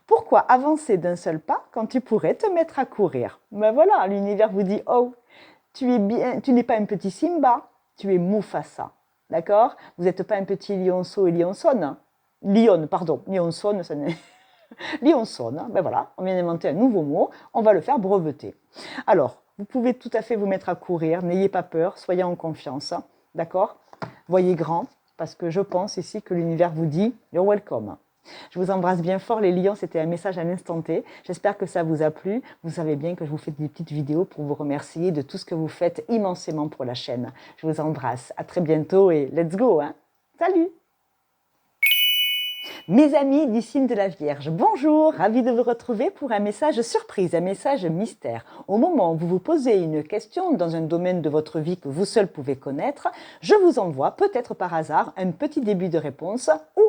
Pourquoi avancer d'un seul pas quand tu pourrais te mettre à courir? Ben voilà, l'univers vous dit, oh, tu n'es pas un petit Simba, tu es Mufasa. D'accord? Vous n'êtes pas un petit lionceau et lionçonne. Lionne, pardon, lionçonne, ça n'est... Lionçonne, ben voilà, on vient d'inventer un nouveau mot, on va le faire breveter. Alors, vous pouvez tout à fait vous mettre à courir, n'ayez pas peur, soyez en confiance, d'accord? Voyez grand, parce que je pense ici que l'univers vous dit « You're welcome ». Je vous embrasse bien fort les lions, c'était un message à l'instant T. J'espère que ça vous a plu. Vous savez bien que je vous fais des petites vidéos pour vous remercier de tout ce que vous faites immensément pour la chaîne. Je vous embrasse, à très bientôt et let's go, hein. Salut! Mes amis du signe de la Vierge, bonjour, ravi de vous retrouver pour un message surprise, un message mystère. Au moment où vous vous posez une question dans un domaine de votre vie que vous seul pouvez connaître, je vous envoie peut-être par hasard un petit début de réponse ou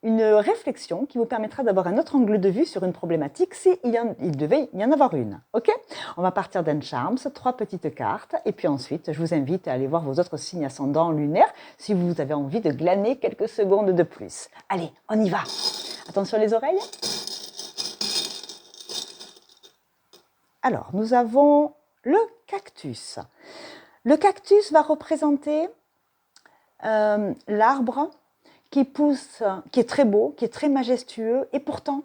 une réflexion qui vous permettra d'avoir un autre angle de vue sur une problématique si il devait y en avoir une. Ok? On va partir d'un Charms, 3 petites cartes, et puis ensuite, je vous invite à aller voir vos autres signes ascendants lunaires si vous avez envie de glaner quelques secondes de plus. Allez, on y va! Attention les oreilles. Alors, nous avons le cactus. Le cactus va représenter l'arbre qui pousse, qui est très beau, qui est très majestueux, et pourtant,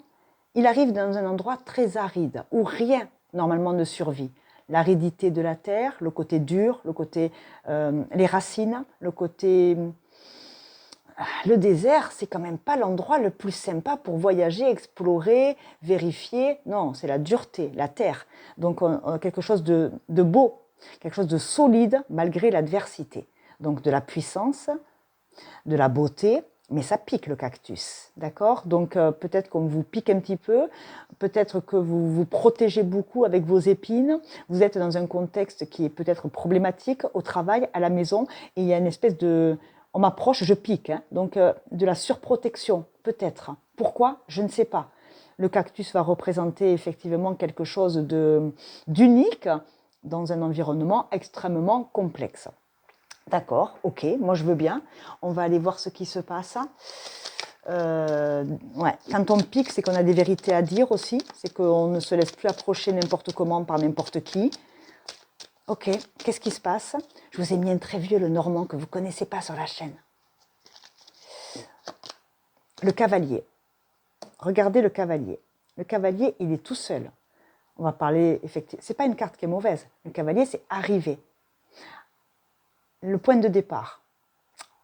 il arrive dans un endroit très aride, où rien, normalement, ne survit. L'aridité de la terre, le côté dur, le côté, les racines, le côté... Le désert, c'est quand même pas l'endroit le plus sympa pour voyager, explorer, vérifier. Non, c'est la dureté, la terre. Donc, quelque chose de beau, quelque chose de solide, malgré l'adversité. Donc, de la puissance, de la beauté, mais ça pique le cactus, d'accord? Donc peut-être qu'on vous pique un petit peu, peut-être que vous vous protégez beaucoup avec vos épines, vous êtes dans un contexte qui est peut-être problématique au travail, à la maison, et il y a une espèce de... On m'approche, je pique, hein, donc de la surprotection, peut-être. Pourquoi? Je ne sais pas. Le cactus va représenter effectivement quelque chose d'unique dans un environnement extrêmement complexe. D'accord, ok, moi je veux bien. On va aller voir ce qui se passe. Ouais. Quand on pique, c'est qu'on a des vérités à dire aussi. C'est qu'on ne se laisse plus approcher n'importe comment par n'importe qui. Ok, qu'est-ce qui se passe? Je vous ai mis un très vieux, le normand, que vous ne connaissez pas sur la chaîne. Le cavalier. Regardez le cavalier. Le cavalier, il est tout seul. On va parler, effectivement, c'est pas une carte qui est mauvaise. Le cavalier, c'est arriver. Le point de départ.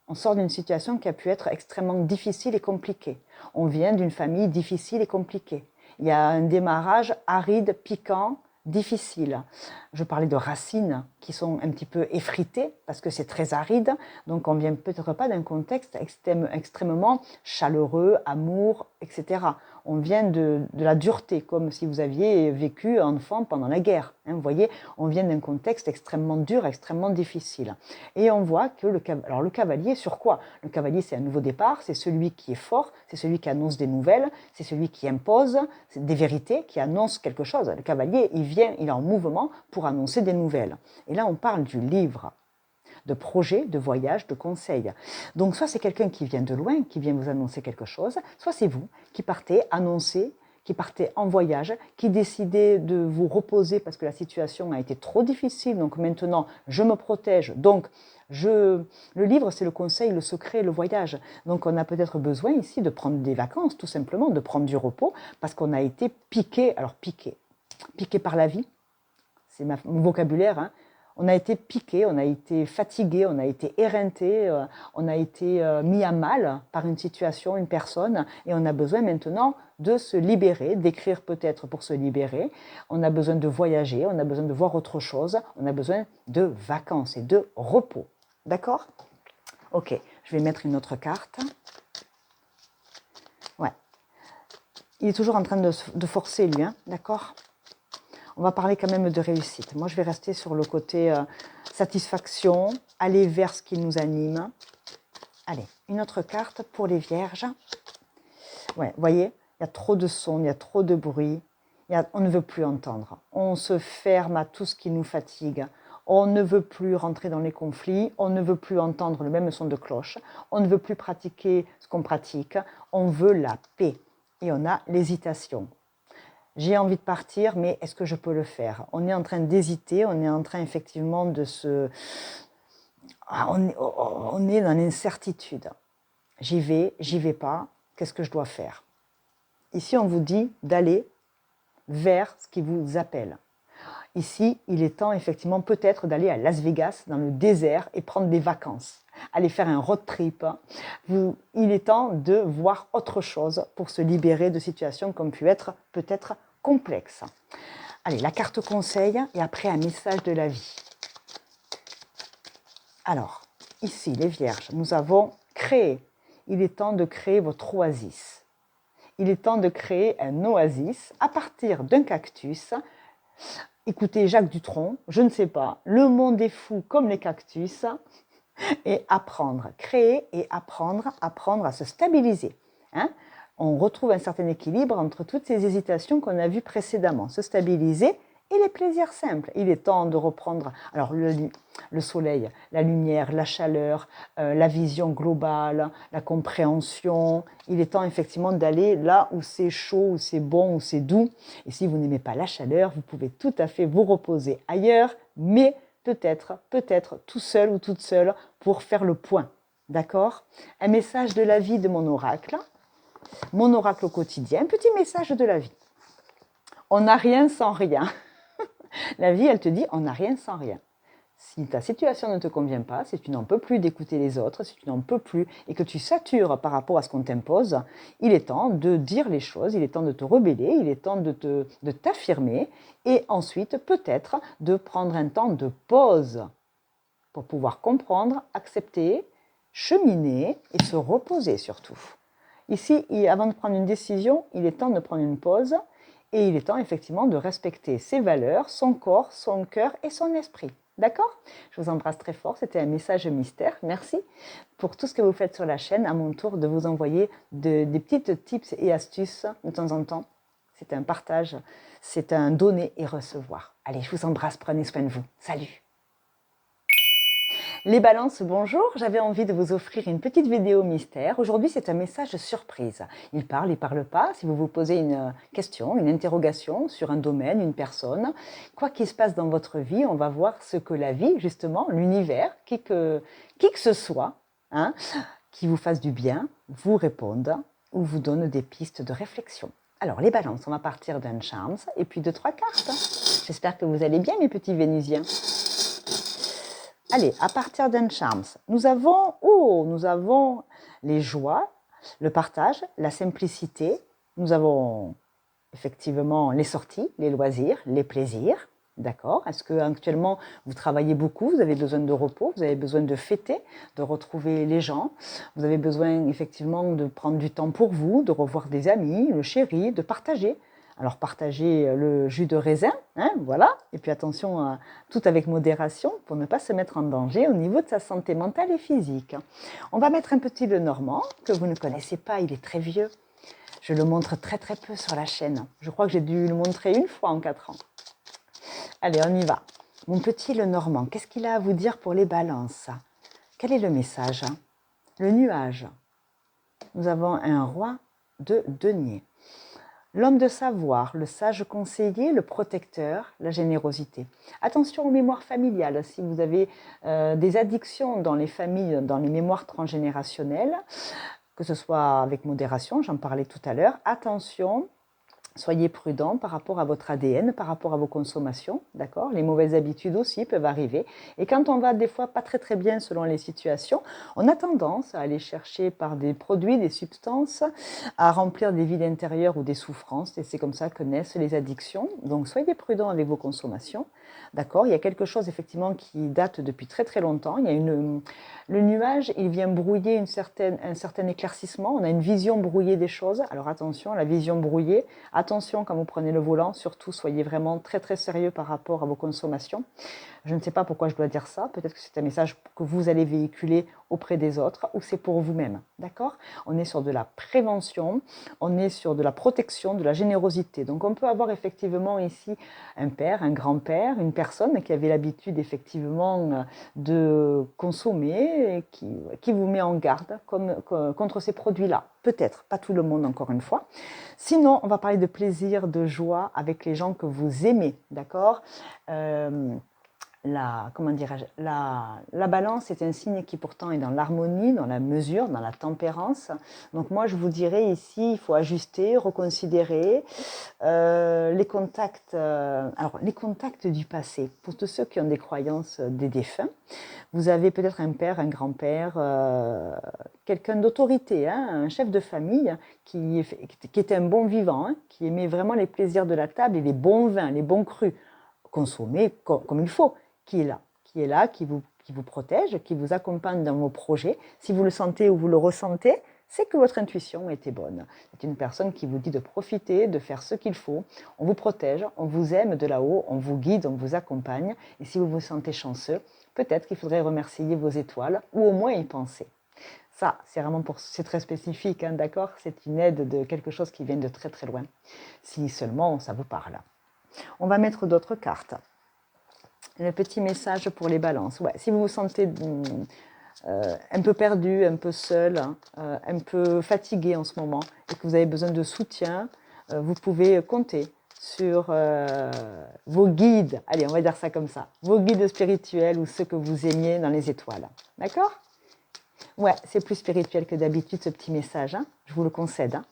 On sort d'une situation qui a pu être extrêmement difficile et compliquée. On vient d'une famille difficile et compliquée. Il y a un démarrage aride, piquant, difficile. Je parlais de racines qui sont un petit peu effritées parce que c'est très aride. Donc on vient peut-être pas d'un contexte extrêmement chaleureux, amour, etc. On vient de la dureté, comme si vous aviez vécu enfant pendant la guerre. Hein, vous voyez, on vient d'un contexte extrêmement dur, extrêmement difficile. Et on voit que le cavalier, sur quoi? Le cavalier, c'est un nouveau départ, c'est celui qui est fort, c'est celui qui annonce des nouvelles, c'est celui qui impose des vérités, qui annonce quelque chose. Le cavalier, il est en mouvement pour annoncer des nouvelles. Et là, on parle du livre, de projet, de voyage, de conseils. Donc, soit c'est quelqu'un qui vient de loin, qui vient vous annoncer quelque chose, soit c'est vous qui partez annoncer, qui partez en voyage, qui décidez de vous reposer parce que la situation a été trop difficile, donc maintenant, je me protège. Donc, le livre, c'est le conseil, le secret, le voyage. Donc, on a peut-être besoin ici de prendre des vacances, tout simplement, de prendre du repos, parce qu'on a été piqué, alors piqué par la vie, c'est mon vocabulaire, hein. On a été piqué, on a été fatigué, on a été éreinté, on a été mis à mal par une situation, une personne, et on a besoin maintenant de se libérer, d'écrire peut-être pour se libérer. On a besoin de voyager, on a besoin de voir autre chose, on a besoin de vacances et de repos. D'accord? Ok, je vais mettre une autre carte. Ouais. Il est toujours en train de forcer, lui, hein, d'accord? On va parler quand même de réussite. Moi, je vais rester sur le côté satisfaction, aller vers ce qui nous anime. Allez, une autre carte pour les vierges. Ouais, vous voyez, il y a trop de sons, il y a trop de bruit. On ne veut plus entendre. On se ferme à tout ce qui nous fatigue. On ne veut plus rentrer dans les conflits, on ne veut plus entendre le même son de cloche, on ne veut plus pratiquer ce qu'on pratique, on veut la paix. Et on a l'hésitation. J'ai envie de partir, mais est-ce que je peux le faire? On est en train d'hésiter, on est en train effectivement de se... On est dans l'incertitude. J'y vais pas, qu'est-ce que je dois faire? Ici, on vous dit d'aller vers ce qui vous appelle. Ici, il est temps effectivement peut-être d'aller à Las Vegas, dans le désert, et prendre des vacances. Aller faire un road trip. Il est temps de voir autre chose pour se libérer de situations qui ont pu être peut-être complexes. Allez, la carte conseil et après un message de la vie. Alors, ici, les vierges, nous avons créé. Il est temps de créer votre oasis. Il est temps de créer un oasis à partir d'un cactus. Écoutez Jacques Dutronc, je ne sais pas, le monde est fou comme les cactus, et apprendre, créer et apprendre à se stabiliser. Hein? On retrouve un certain équilibre entre toutes ces hésitations qu'on a vues précédemment, se stabiliser et les plaisirs simples. Il est temps de reprendre alors le soleil, la lumière, la chaleur, la vision globale, la compréhension. Il est temps effectivement d'aller là où c'est chaud, où c'est bon, où c'est doux. Et si vous n'aimez pas la chaleur, vous pouvez tout à fait vous reposer ailleurs, mais peut-être tout seul ou toute seule pour faire le point. D'accord? Un message de la vie de mon oracle au quotidien, un petit message de la vie. On n'a rien sans rien. La vie, elle te dit, on n'a rien sans rien. Si ta situation ne te convient pas, si tu n'en peux plus d'écouter les autres, si tu n'en peux plus et que tu satures par rapport à ce qu'on t'impose, il est temps de dire les choses, il est temps de te rebeller, il est temps de t'affirmer et ensuite peut-être de prendre un temps de pause pour pouvoir comprendre, accepter, cheminer et se reposer surtout. Ici, avant de prendre une décision, il est temps de prendre une pause et il est temps effectivement de respecter ses valeurs, son corps, son cœur et son esprit. D'accord? Je vous embrasse très fort, c'était un message mystère. Merci pour tout ce que vous faites sur la chaîne. À mon tour de vous envoyer des petites tips et astuces de temps en temps. C'est un partage, c'est un donner et recevoir. Allez, je vous embrasse, prenez soin de vous. Salut! Les balances, bonjour, j'avais envie de vous offrir une petite vidéo mystère. Aujourd'hui, c'est un message surprise. Il parle pas. Si vous vous posez une question, une interrogation sur un domaine, une personne, quoi qu'il se passe dans votre vie, on va voir ce que la vie, justement, l'univers, qui que ce soit, hein, qui vous fasse du bien, vous réponde ou vous donne des pistes de réflexion. Alors, les balances, on va partir d'un charms et puis de 3 cartes. J'espère que vous allez bien, mes petits Vénusiens. Allez, à partir d'un charms, nous avons les joies, le partage, la simplicité. Nous avons effectivement les sorties, les loisirs, les plaisirs. D'accord? Est-ce que actuellement vous travaillez beaucoup, vous avez besoin de repos, vous avez besoin de fêter, de retrouver les gens, vous avez besoin effectivement de prendre du temps pour vous, de revoir des amis, le chéri, de partager. Alors partagez le jus de raisin, hein, voilà, et puis attention, tout avec modération pour ne pas se mettre en danger au niveau de sa santé mentale et physique. On va mettre un petit Lenormand que vous ne connaissez pas, il est très vieux. Je le montre très très peu sur la chaîne. Je crois que j'ai dû le montrer une fois en 4 ans. Allez, on y va. Mon petit Lenormand, qu'est-ce qu'il a à vous dire pour les balances? Quel est le message? Le nuage. Nous avons un roi de denier. L'homme de savoir, le sage conseiller, le protecteur, la générosité. Attention aux mémoires familiales. Si vous avez des addictions dans les familles, dans les mémoires transgénérationnelles, que ce soit avec modération, j'en parlais tout à l'heure, attention, soyez prudent par rapport à votre ADN, par rapport à vos consommations, d'accord? Les mauvaises habitudes aussi peuvent arriver. Et quand on va des fois pas très très bien selon les situations, on a tendance à aller chercher par des produits, des substances, à remplir des vides intérieurs ou des souffrances. Et c'est comme ça que naissent les addictions. Donc soyez prudent avec vos consommations, d'accord? Il y a quelque chose effectivement qui date depuis très très longtemps. Il y a le nuage, il vient brouiller un certain éclaircissement. On a une vision brouillée des choses. Alors attention, la vision brouillée. Attention quand vous prenez le volant, surtout soyez vraiment très très sérieux par rapport à vos consommations. Je ne sais pas pourquoi je dois dire ça, peut-être que c'est un message que vous allez véhiculer auprès des autres ou c'est pour vous-même, d'accord? On est sur de la prévention, on est sur de la protection, de la générosité. Donc on peut avoir effectivement ici un père, un grand-père, une personne qui avait l'habitude effectivement de consommer et qui vous met en garde contre ces produits-là. Peut-être, pas tout le monde encore une fois. Sinon, on va parler de plaisir, de joie avec les gens que vous aimez, d'accord? Comment dirais-je, la balance est un signe qui pourtant est dans l'harmonie, dans la mesure, dans la tempérance. Donc moi, je vous dirais ici, il faut ajuster, reconsidérer les contacts. Alors, les contacts du passé, pour tous ceux qui ont des croyances des défunts, vous avez peut-être un père, un grand-père, quelqu'un d'autorité, hein, un chef de famille qui était un bon vivant, hein, qui aimait vraiment les plaisirs de la table et les bons vins, les bons crus, consommés comme il faut, qui est là, qui vous protège, qui vous accompagne dans vos projets. Si vous le sentez ou vous le ressentez, c'est que votre intuition était bonne. C'est une personne qui vous dit de profiter, de faire ce qu'il faut. On vous protège, on vous aime de là-haut, on vous guide, on vous accompagne. Et si vous vous sentez chanceux, peut-être qu'il faudrait remercier vos étoiles ou au moins y penser. Ça, c'est très spécifique, hein, d'accord? C'est une aide de quelque chose qui vient de très très loin. Si seulement ça vous parle. On va mettre d'autres cartes. Le petit message pour les balances. Ouais, si vous vous sentez un peu perdu, un peu seul, un peu fatigué en ce moment et que vous avez besoin de soutien, vous pouvez compter sur vos guides. Allez, on va dire ça comme ça. Vos guides spirituels ou ceux que vous aimiez dans les étoiles. D'accord? Ouais, c'est plus spirituel que d'habitude ce petit message. Hein, je vous le concède. Hein.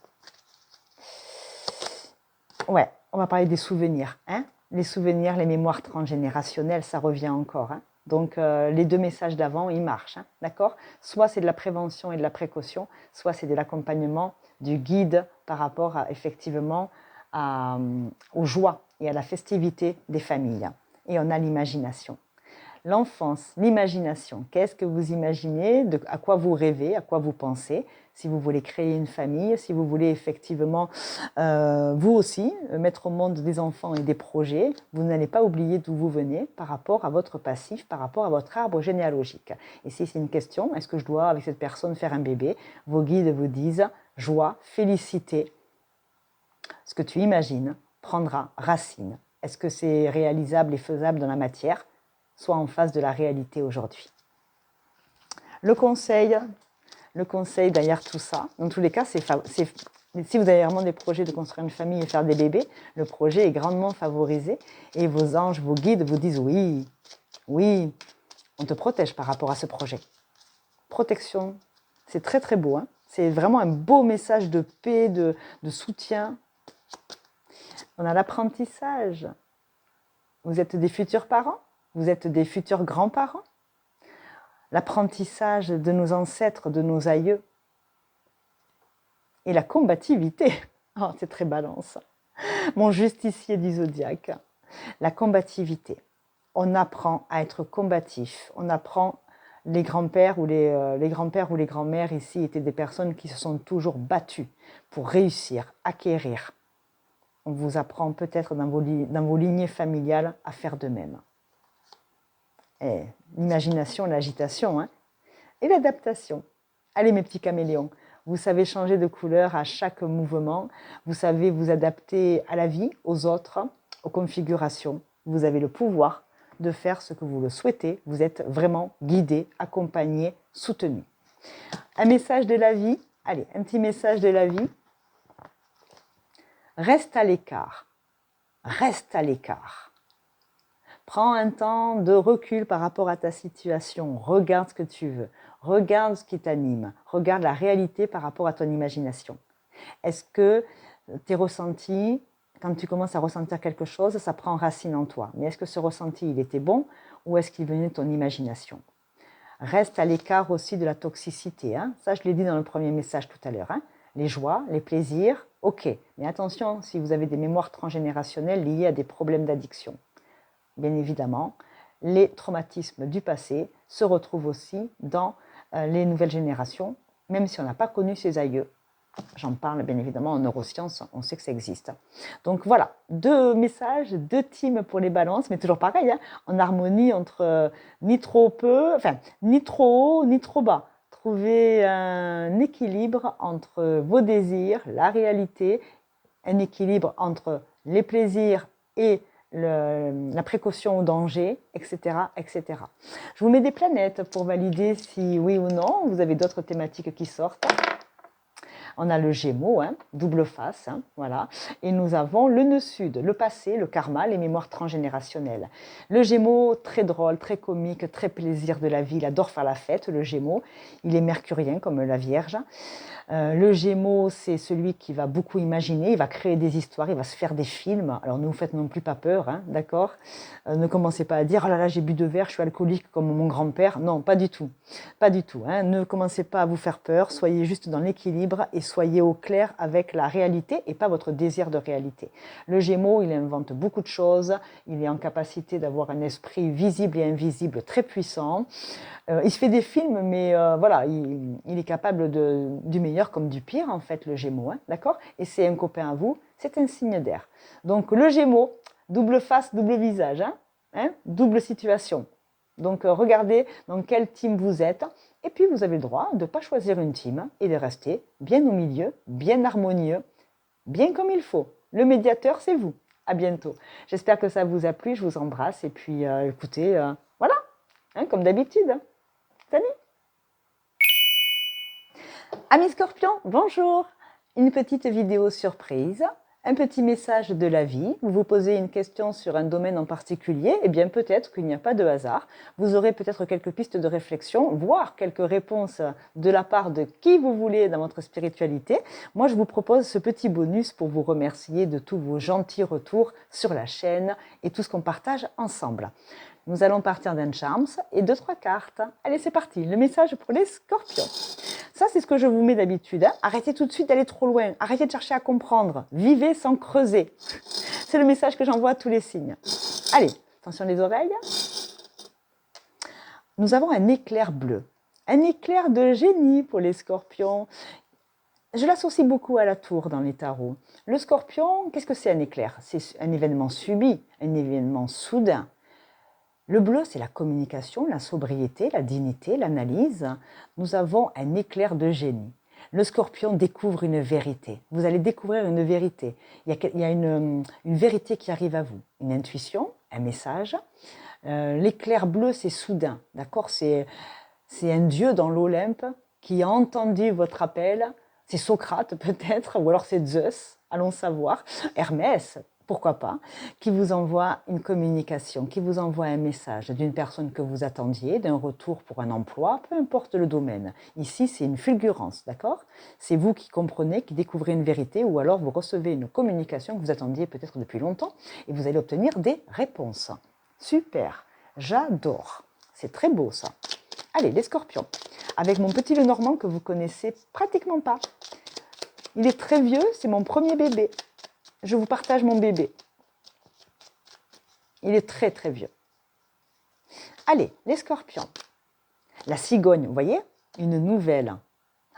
Ouais, on va parler des souvenirs. Hein. Les souvenirs, les mémoires transgénérationnelles, ça revient encore. Hein. Donc, les deux messages d'avant, ils marchent. Hein, d'accord? Soit c'est de la prévention et de la précaution, soit c'est de l'accompagnement, du guide par rapport effectivement aux joies et à la festivité des familles. Et on a l'imagination. L'enfance, l'imagination. Qu'est-ce que vous imaginez, à quoi vous rêvez, à quoi vous pensez, si vous voulez créer une famille, si vous voulez effectivement, vous aussi, mettre au monde des enfants et des projets, vous n'allez pas oublier d'où vous venez par rapport à votre passif, par rapport à votre arbre généalogique. Et si c'est une question, est-ce que je dois, avec cette personne, faire un bébé? Vos guides vous disent joie, félicité. Ce que tu imagines prendra racine. Est-ce que c'est réalisable et faisable dans la matière? Soit en face de la réalité aujourd'hui. Le conseil derrière tout ça, dans tous les cas, si vous avez vraiment des projets de construire une famille et faire des bébés, le projet est grandement favorisé et vos anges, vos guides vous disent oui, oui, on te protège par rapport à ce projet. Protection, c'est très très beau, hein, c'est vraiment un beau message de paix, de soutien. On a l'apprentissage. Vous êtes des futurs parents? Vous êtes des futurs grands-parents? L'apprentissage de nos ancêtres, de nos aïeux. Et la combativité. Oh, c'est très balance. Mon justicier du zodiaque. La combativité. On apprend à être combatif. On apprend, les grands-pères ou les grands-pères ou les grands-mères ici étaient des personnes qui se sont toujours battues pour réussir, acquérir. On vous apprend peut-être dans vos lignées familiales à faire de même. L'imagination, l'agitation, hein, et l'adaptation. Allez mes petits caméléons, vous savez changer de couleur à chaque mouvement, vous savez vous adapter à la vie, aux autres, aux configurations. Vous avez le pouvoir de faire ce que vous le souhaitez, vous êtes vraiment guidé, accompagné, soutenu. Un message de la vie, allez, un petit message de la vie. Reste à l'écart, reste à l'écart. Prends un temps de recul par rapport à ta situation. Regarde ce que tu veux. Regarde ce qui t'anime. Regarde la réalité par rapport à ton imagination. Est-ce que tes ressentis, quand tu commences à ressentir quelque chose, ça prend racine en toi? Mais est-ce que ce ressenti, il était bon ou est-ce qu'il venait de ton imagination? Reste à l'écart aussi de la toxicité. Hein. Ça, je l'ai dit dans le premier message tout à l'heure. Hein. Les joies, les plaisirs, ok. Mais attention, si vous avez des mémoires transgénérationnelles liées à des problèmes d'addiction. Bien évidemment, les traumatismes du passé se retrouvent aussi dans les nouvelles générations, même si on n'a pas connu ses aïeux. J'en parle bien évidemment en neurosciences, on sait que ça existe. Donc voilà, 2 messages, 2 teams pour les balances, mais toujours pareil, hein, en harmonie entre ni trop peu, enfin ni trop haut, ni trop bas. trouver un équilibre entre vos désirs, la réalité, un équilibre entre les plaisirs et la précaution au danger, etc., etc. Je vous mets des planètes pour valider si oui ou non vous avez d'autres thématiques qui sortent. On a le Gémeaux, hein, double face, hein, voilà. Et nous avons le nœud sud, le passé, le karma, les mémoires transgénérationnelles. Le Gémeaux, très drôle, très comique, très plaisir de la vie. Il adore faire la fête, le Gémeaux. Il est mercurien comme la Vierge. Le Gémeaux, c'est celui qui va beaucoup imaginer, il va créer des histoires, il va se faire des films. Alors ne vous faites non plus pas peur, hein, d'accord? Ne commencez pas à dire « Oh là là, j'ai bu 2 verres, je suis alcoolique comme mon grand-père ». Non, pas du tout. Pas du tout. Hein. Ne commencez pas à vous faire peur, soyez juste dans l'équilibre et soyez au clair avec la réalité et pas votre désir de réalité. Le Gémeaux, il invente beaucoup de choses, il est en capacité d'avoir un esprit visible et invisible très puissant. Il se fait des films, mais voilà, il est capable du meilleur comme du pire, en fait, le Gémeaux, hein, d'accord? Et c'est un copain à vous, c'est un signe d'air. Donc le Gémeaux, double face, double visage, hein, double situation. Donc regardez dans quel team vous êtes, et puis vous avez le droit de ne pas choisir une team et de rester bien au milieu, bien harmonieux, bien comme il faut. Le médiateur, c'est vous. À bientôt. J'espère que ça vous a plu, je vous embrasse, et puis écoutez, voilà, hein, comme d'habitude. Salut! Amis Scorpions, bonjour! Une petite vidéo surprise, un petit message de la vie. Vous vous posez une question sur un domaine en particulier, et bien peut-être qu'il n'y a pas de hasard. Vous aurez peut-être quelques pistes de réflexion, voire quelques réponses de la part de qui vous voulez dans votre spiritualité. Moi, je vous propose ce petit bonus pour vous remercier de tous vos gentils retours sur la chaîne et tout ce qu'on partage ensemble. Nous allons partir d'un Charms et 2-3 cartes. Allez, c'est parti. Le message pour les Scorpions. Ça, c'est ce que je vous mets d'habitude. Hein. Arrêtez tout de suite d'aller trop loin. Arrêtez de chercher à comprendre. Vivez sans creuser. C'est le message que j'envoie à tous les signes. Allez, attention les oreilles. Nous avons un éclair bleu. Un éclair de génie pour les Scorpions. Je l'associe beaucoup à la tour dans les tarots. Le Scorpion, qu'est-ce que c'est un éclair? C'est un événement subi, un événement soudain. Le bleu, c'est la communication, la sobriété, la dignité, l'analyse. Nous avons un éclair de génie. Le Scorpion découvre une vérité. Vous allez découvrir une vérité. Il y a une vérité qui arrive à vous. Une intuition, un message. L'éclair bleu, c'est soudain. D'accord? C'est un dieu dans l'Olympe qui a entendu votre appel. C'est Socrate peut-être, ou alors c'est Zeus, allons savoir. Hermès, pourquoi pas, qui vous envoie une communication, qui vous envoie un message d'une personne que vous attendiez, d'un retour pour un emploi, peu importe le domaine. Ici, c'est une fulgurance, d'accord? C'est vous qui comprenez, qui découvrez une vérité, ou alors vous recevez une communication que vous attendiez peut-être depuis longtemps, et vous allez obtenir des réponses. Super, j'adore. C'est très beau ça. Allez, les Scorpions, avec mon petit Lenormand que vous connaissez pratiquement pas. Il est très vieux, c'est mon premier bébé. Je vous partage mon bébé. Il est très très vieux. Allez, les Scorpions. La cigogne, vous voyez? Une nouvelle.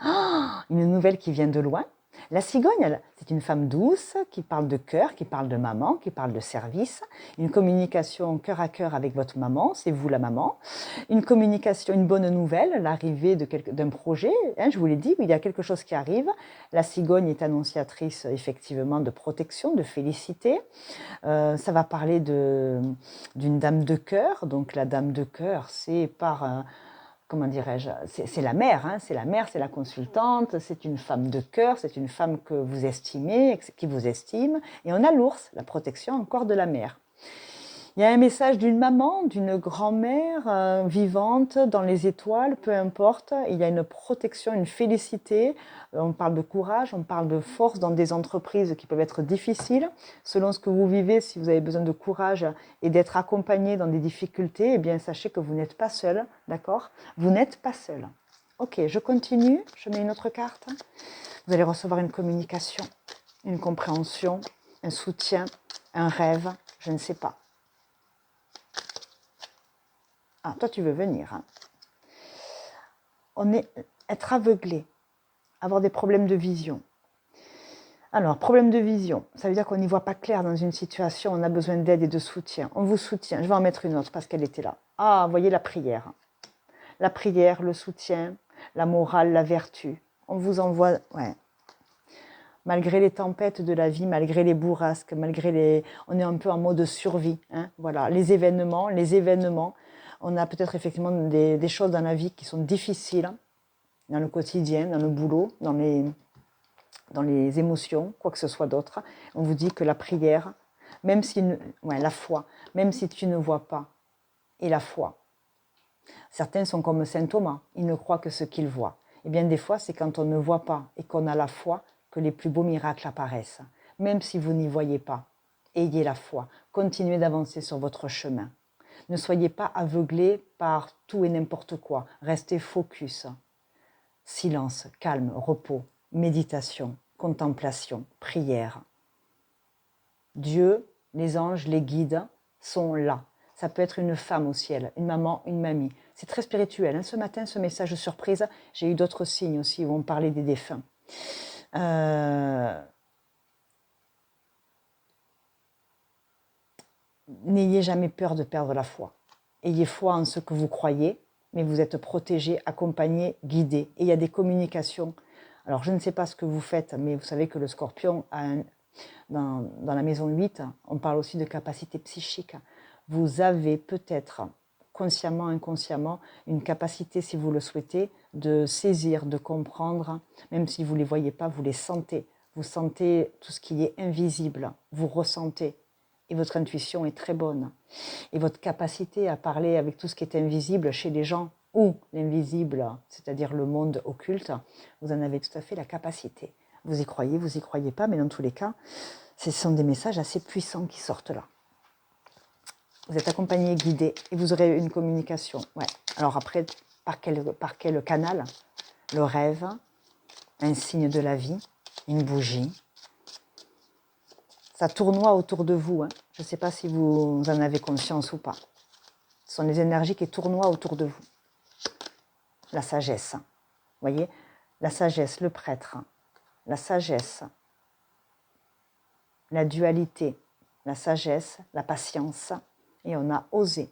Oh, une nouvelle qui vient de loin. La cigogne, c'est une femme douce qui parle de cœur, qui parle de maman, qui parle de service. Une communication cœur à cœur avec votre maman, c'est vous la maman. Une communication, une bonne nouvelle, l'arrivée d'un projet. Hein, je vous l'ai dit, il y a quelque chose qui arrive. La cigogne est annonciatrice effectivement de protection, de félicité. Ça va parler d'une dame de cœur. Donc la dame de cœur, c'est par... comment dirais-je, c'est la mère, hein, c'est la mère, c'est la consultante, c'est une femme de cœur, c'est une femme que vous estimez, qui vous estime. Et on a l'ours, la protection encore de la mère. Il y a un message d'une maman, d'une grand-mère vivante dans les étoiles, peu importe. Il y a une protection, une félicité. On parle de courage, on parle de force dans des entreprises qui peuvent être difficiles. Selon ce que vous vivez, si vous avez besoin de courage et d'être accompagné dans des difficultés, eh bien sachez que vous n'êtes pas seul, d'accord? Vous n'êtes pas seul. Ok, je continue, je mets une autre carte. Vous allez recevoir une communication, une compréhension, un soutien, un rêve, je ne sais pas. Ah, toi, tu veux venir. Hein. Être aveuglé, avoir des problèmes de vision. Alors, problème de vision, ça veut dire qu'on n'y voit pas clair dans une situation, on a besoin d'aide et de soutien. On vous soutient. Je vais en mettre une autre parce qu'elle était là. Ah, vous voyez la prière. La prière, le soutien, la morale, la vertu. On vous envoie, ouais. Malgré les tempêtes de la vie, malgré les bourrasques, on est un peu en mode survie. Hein, voilà, les événements. On a peut-être effectivement des choses dans la vie qui sont difficiles, dans le quotidien, dans le boulot, dans les émotions, quoi que ce soit d'autre. On vous dit que la prière, même si, la foi, même si tu ne vois pas, et la foi. Certains sont comme saint Thomas, ils ne croient que ce qu'ils voient. Et bien des fois, c'est quand on ne voit pas et qu'on a la foi que les plus beaux miracles apparaissent. Même si vous n'y voyez pas, ayez la foi, continuez d'avancer sur votre chemin. Ne soyez pas aveuglés par tout et n'importe quoi, restez focus. Silence, calme, repos, méditation, contemplation, prière. Dieu, les anges, les guides sont là. Ça peut être une femme au ciel, une maman, une mamie. C'est très spirituel. Hein. Ce matin, ce message surprise, j'ai eu d'autres signes aussi où on parlait des défunts. N'ayez jamais peur de perdre la foi. Ayez foi en ce que vous croyez, mais vous êtes protégé, accompagné, guidé. Et il y a des communications. Alors, je ne sais pas ce que vous faites, mais vous savez que le scorpion, dans la maison 8, on parle aussi de capacité psychique. Vous avez peut-être, consciemment, inconsciemment, une capacité, si vous le souhaitez, de saisir, de comprendre, même si vous ne les voyez pas, vous les sentez. Vous sentez tout ce qui est invisible, vous ressentez. Et votre intuition est très bonne. Et votre capacité à parler avec tout ce qui est invisible chez les gens, ou l'invisible, c'est-à-dire le monde occulte, vous en avez tout à fait la capacité. Vous y croyez pas, mais dans tous les cas, ce sont des messages assez puissants qui sortent là. Vous êtes accompagné, guidé, et vous aurez une communication. Ouais. Alors après, par quel canal? Le rêve, un signe de la vie, une bougie. Ça tournoie autour de vous. Hein. Je ne sais pas si vous en avez conscience ou pas. Ce sont les énergies qui tournoient autour de vous. La sagesse. Vous voyez? La sagesse, le prêtre. La sagesse. La dualité. La sagesse, la patience. Et on a osé.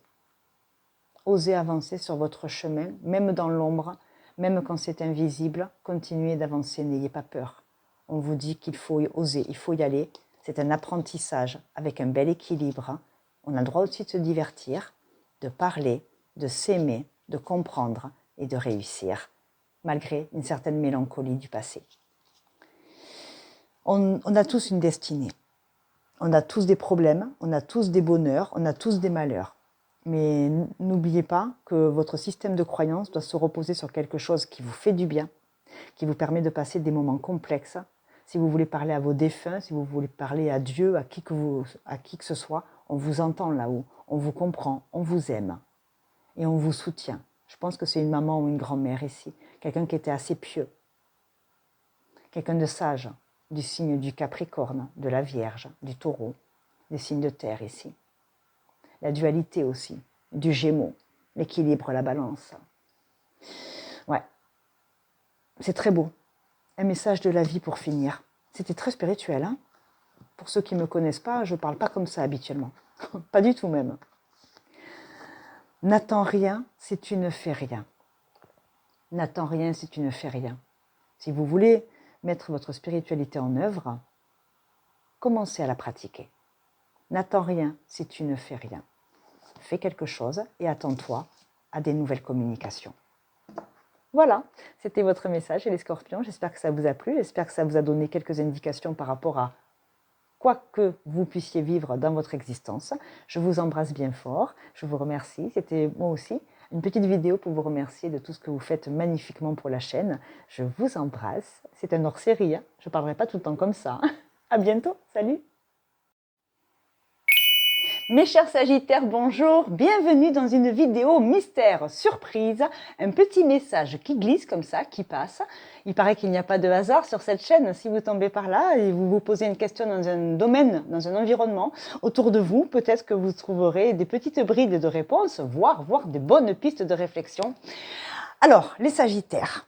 Osez avancer sur votre chemin, même dans l'ombre, même quand c'est invisible. Continuez d'avancer, n'ayez pas peur. On vous dit qu'il faut oser, il faut y aller. C'est un apprentissage avec un bel équilibre. On a le droit aussi de se divertir, de parler, de s'aimer, de comprendre et de réussir, malgré une certaine mélancolie du passé. On a tous une destinée. On a tous des problèmes, on a tous des bonheurs, on a tous des malheurs. Mais n'oubliez pas que votre système de croyance doit se reposer sur quelque chose qui vous fait du bien, qui vous permet de passer des moments complexes. Si vous voulez parler à vos défunts, si vous voulez parler à Dieu, à qui que ce soit, on vous entend là-haut, on vous comprend, on vous aime et on vous soutient. Je pense que c'est une maman ou une grand-mère ici, quelqu'un qui était assez pieux, quelqu'un de sage, du signe du Capricorne, de la Vierge, du Taureau, des signes de terre ici. La dualité aussi, du Gémeaux, l'équilibre, la balance. Ouais, c'est très beau. Un message de la vie pour finir. C'était très spirituel. Hein. Pour ceux qui ne me connaissent pas, je ne parle pas comme ça habituellement. Pas du tout même. N'attends rien si tu ne fais rien. N'attends rien si tu ne fais rien. Si vous voulez mettre votre spiritualité en œuvre, commencez à la pratiquer. N'attends rien si tu ne fais rien. Fais quelque chose et attends-toi à des nouvelles communications. Voilà, c'était votre message, les scorpions. J'espère que ça vous a plu. J'espère que ça vous a donné quelques indications par rapport à quoi que vous puissiez vivre dans votre existence. Je vous embrasse bien fort. Je vous remercie. C'était moi aussi une petite vidéo pour vous remercier de tout ce que vous faites magnifiquement pour la chaîne. Je vous embrasse. C'est un hors-série. Hein. Je ne parlerai pas tout le temps comme ça. À bientôt. Salut. Mes chers Sagittaires, bonjour, bienvenue dans une vidéo mystère surprise, un petit message qui glisse comme ça, qui passe. Il paraît qu'il n'y a pas de hasard sur cette chaîne. Si vous tombez par là et vous vous posez une question dans un domaine, dans un environnement autour de vous, peut-être que vous trouverez des petites brides de réponses, voire des bonnes pistes de réflexion. Alors, les Sagittaires.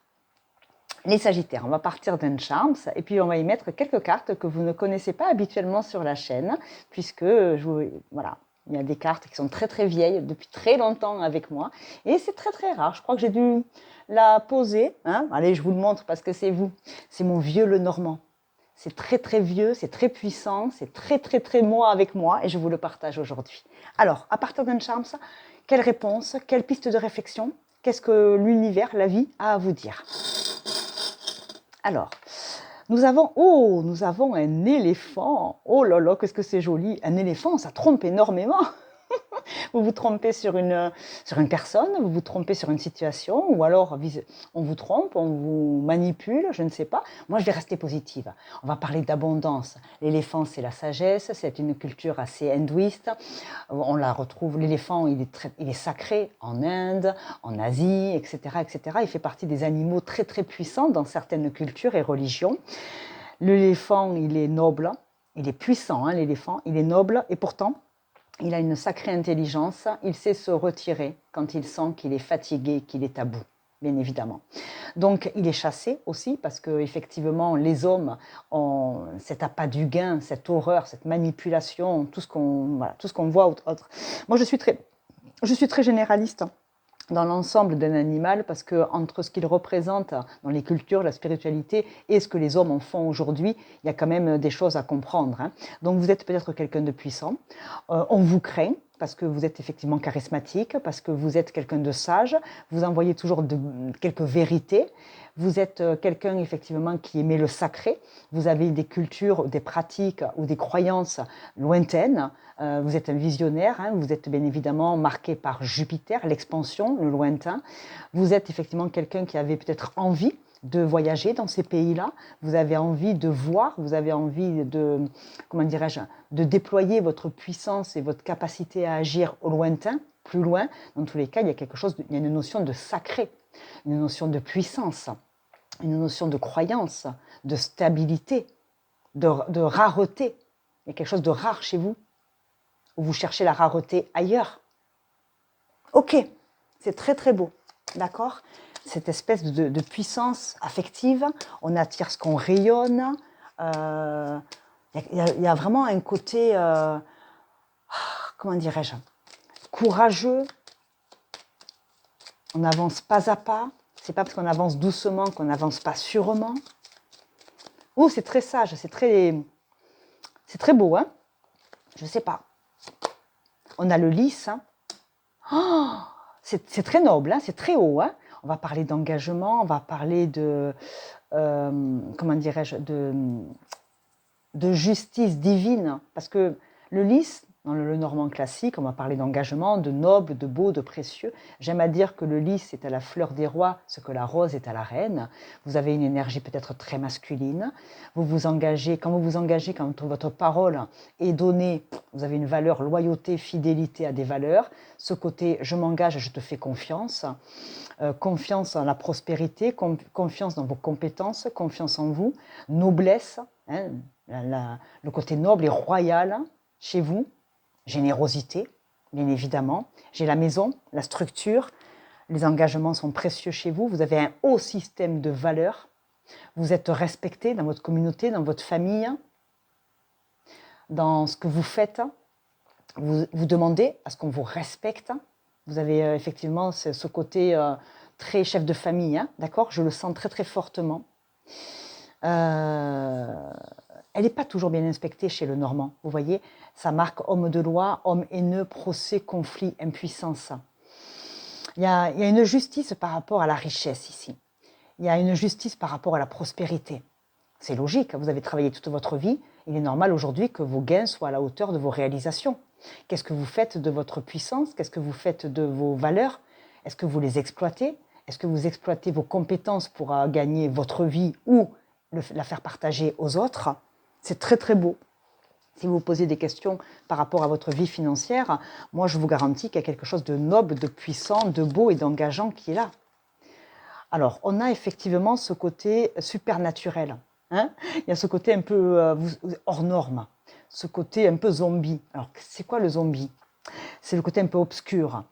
Les Sagittaires, on va partir d'un charms et puis on va y mettre quelques cartes que vous ne connaissez pas habituellement sur la chaîne, puisque voilà, Il y a des cartes qui sont très très vieilles, depuis très longtemps avec moi. Et c'est très très rare. Je crois que j'ai dû la poser. Hein. Allez, je vous le montre parce que c'est vous. C'est mon vieux Lenormand. C'est très très vieux, c'est très puissant, c'est très très très moi avec moi et je vous le partage aujourd'hui. Alors, à partir d'un charme, ça, quelle réponse, quelle piste de réflexion, qu'est-ce que l'univers, la vie a à vous dire? Alors, nous avons un éléphant. Oh là là, qu'est-ce que c'est joli. Un éléphant, ça trompe énormément. Vous vous trompez sur une personne, vous vous trompez sur une situation, ou alors on vous trompe, on vous manipule, je ne sais pas. Moi, je vais rester positive. On va parler d'abondance. L'éléphant, c'est la sagesse, c'est une culture assez hindouiste. On la retrouve, l'éléphant, il est sacré en Inde, en Asie, etc., etc. Il fait partie des animaux très, très puissants dans certaines cultures et religions. L'éléphant, il est noble, il est puissant, hein, l'éléphant, il est noble, et pourtant, il a une sacrée intelligence, il sait se retirer quand il sent qu'il est fatigué, qu'il est à bout, bien évidemment. Donc il est chassé aussi parce que effectivement les hommes ont cet appât du gain, cette horreur, cette manipulation, tout ce qu'on voit autre. Moi je suis très généraliste dans l'ensemble d'un animal parce que entre ce qu'il représente dans les cultures, la spiritualité et ce que les hommes en font aujourd'hui, il y a quand même des choses à comprendre. Hein. Donc vous êtes peut-être quelqu'un de puissant, on vous craint parce que vous êtes effectivement charismatique, parce que vous êtes quelqu'un de sage, vous envoyez toujours quelques vérités, vous êtes quelqu'un effectivement qui aimait le sacré, vous avez des cultures, des pratiques ou des croyances lointaines, vous êtes un visionnaire, hein, vous êtes bien évidemment marqué par Jupiter, l'expansion, le lointain, vous êtes effectivement quelqu'un qui avait peut-être envie de voyager dans ces pays-là, vous avez envie de voir, vous avez envie de, comment dirais-je, de déployer votre puissance et votre capacité à agir au lointain, plus loin. Dans tous les cas, il y a il y a une notion de sacré, une notion de puissance, une notion de croyance, de stabilité, de rareté. Il y a quelque chose de rare chez vous, ou vous cherchez la rareté ailleurs. Ok, c'est très très beau, d'accord ? Cette espèce de puissance affective, on attire ce qu'on rayonne. Il y a vraiment un côté, comment dirais-je, courageux. On avance pas à pas. C'est pas parce qu'on avance doucement qu'on n'avance pas sûrement. Oh, c'est très sage, c'est très beau, hein. Je sais pas. On a le lys. Hein. Oh, c'est très noble, hein, c'est très haut. Hein. On va parler d'engagement, on va parler de, comment dirais-je, de justice divine. Parce que le lys, dans le Normand classique, on va parler d'engagement, de noble, de beau, de précieux. J'aime à dire que le lys est à la fleur des rois, ce que la rose est à la reine. Vous avez une énergie peut-être très masculine. Vous vous engagez, quand votre parole est donnée, vous avez une valeur loyauté, fidélité à des valeurs. Ce côté, je m'engage, je te fais confiance. Confiance en la prospérité, confiance dans vos compétences, confiance en vous, noblesse, hein, le côté noble et royal chez vous, générosité, bien évidemment. J'ai la maison, la structure, les engagements sont précieux chez vous, vous avez un haut système de valeurs, vous êtes respecté dans votre communauté, dans votre famille, dans ce que vous faites, vous demandez à ce qu'on vous respecte. Vous avez effectivement ce côté très chef de famille, hein, d'accord ? Je le sens très très fortement. Elle n'est pas toujours bien inspectée chez le Normand, vous voyez. Ça marque homme de loi, homme haineux, procès, conflit, impuissance. Il y a une justice par rapport à la richesse ici. Il y a une justice par rapport à la prospérité. C'est logique, vous avez travaillé toute votre vie. Il est normal aujourd'hui que vos gains soient à la hauteur de vos réalisations. Qu'est-ce que vous faites de votre puissance? Qu'est-ce que vous faites de vos valeurs? Est-ce que vous les exploitez? Est-ce que vous exploitez vos compétences pour gagner votre vie ou la faire partager aux autres? C'est très très beau. Si vous vous posez des questions par rapport à votre vie financière, moi je vous garantis qu'il y a quelque chose de noble, de puissant, de beau et d'engageant qui est là. Alors, on a effectivement ce côté supernaturel. Hein, il y a ce côté un peu hors norme, ce côté un peu zombie. Alors, c'est quoi le zombie? C'est le côté un peu obscur.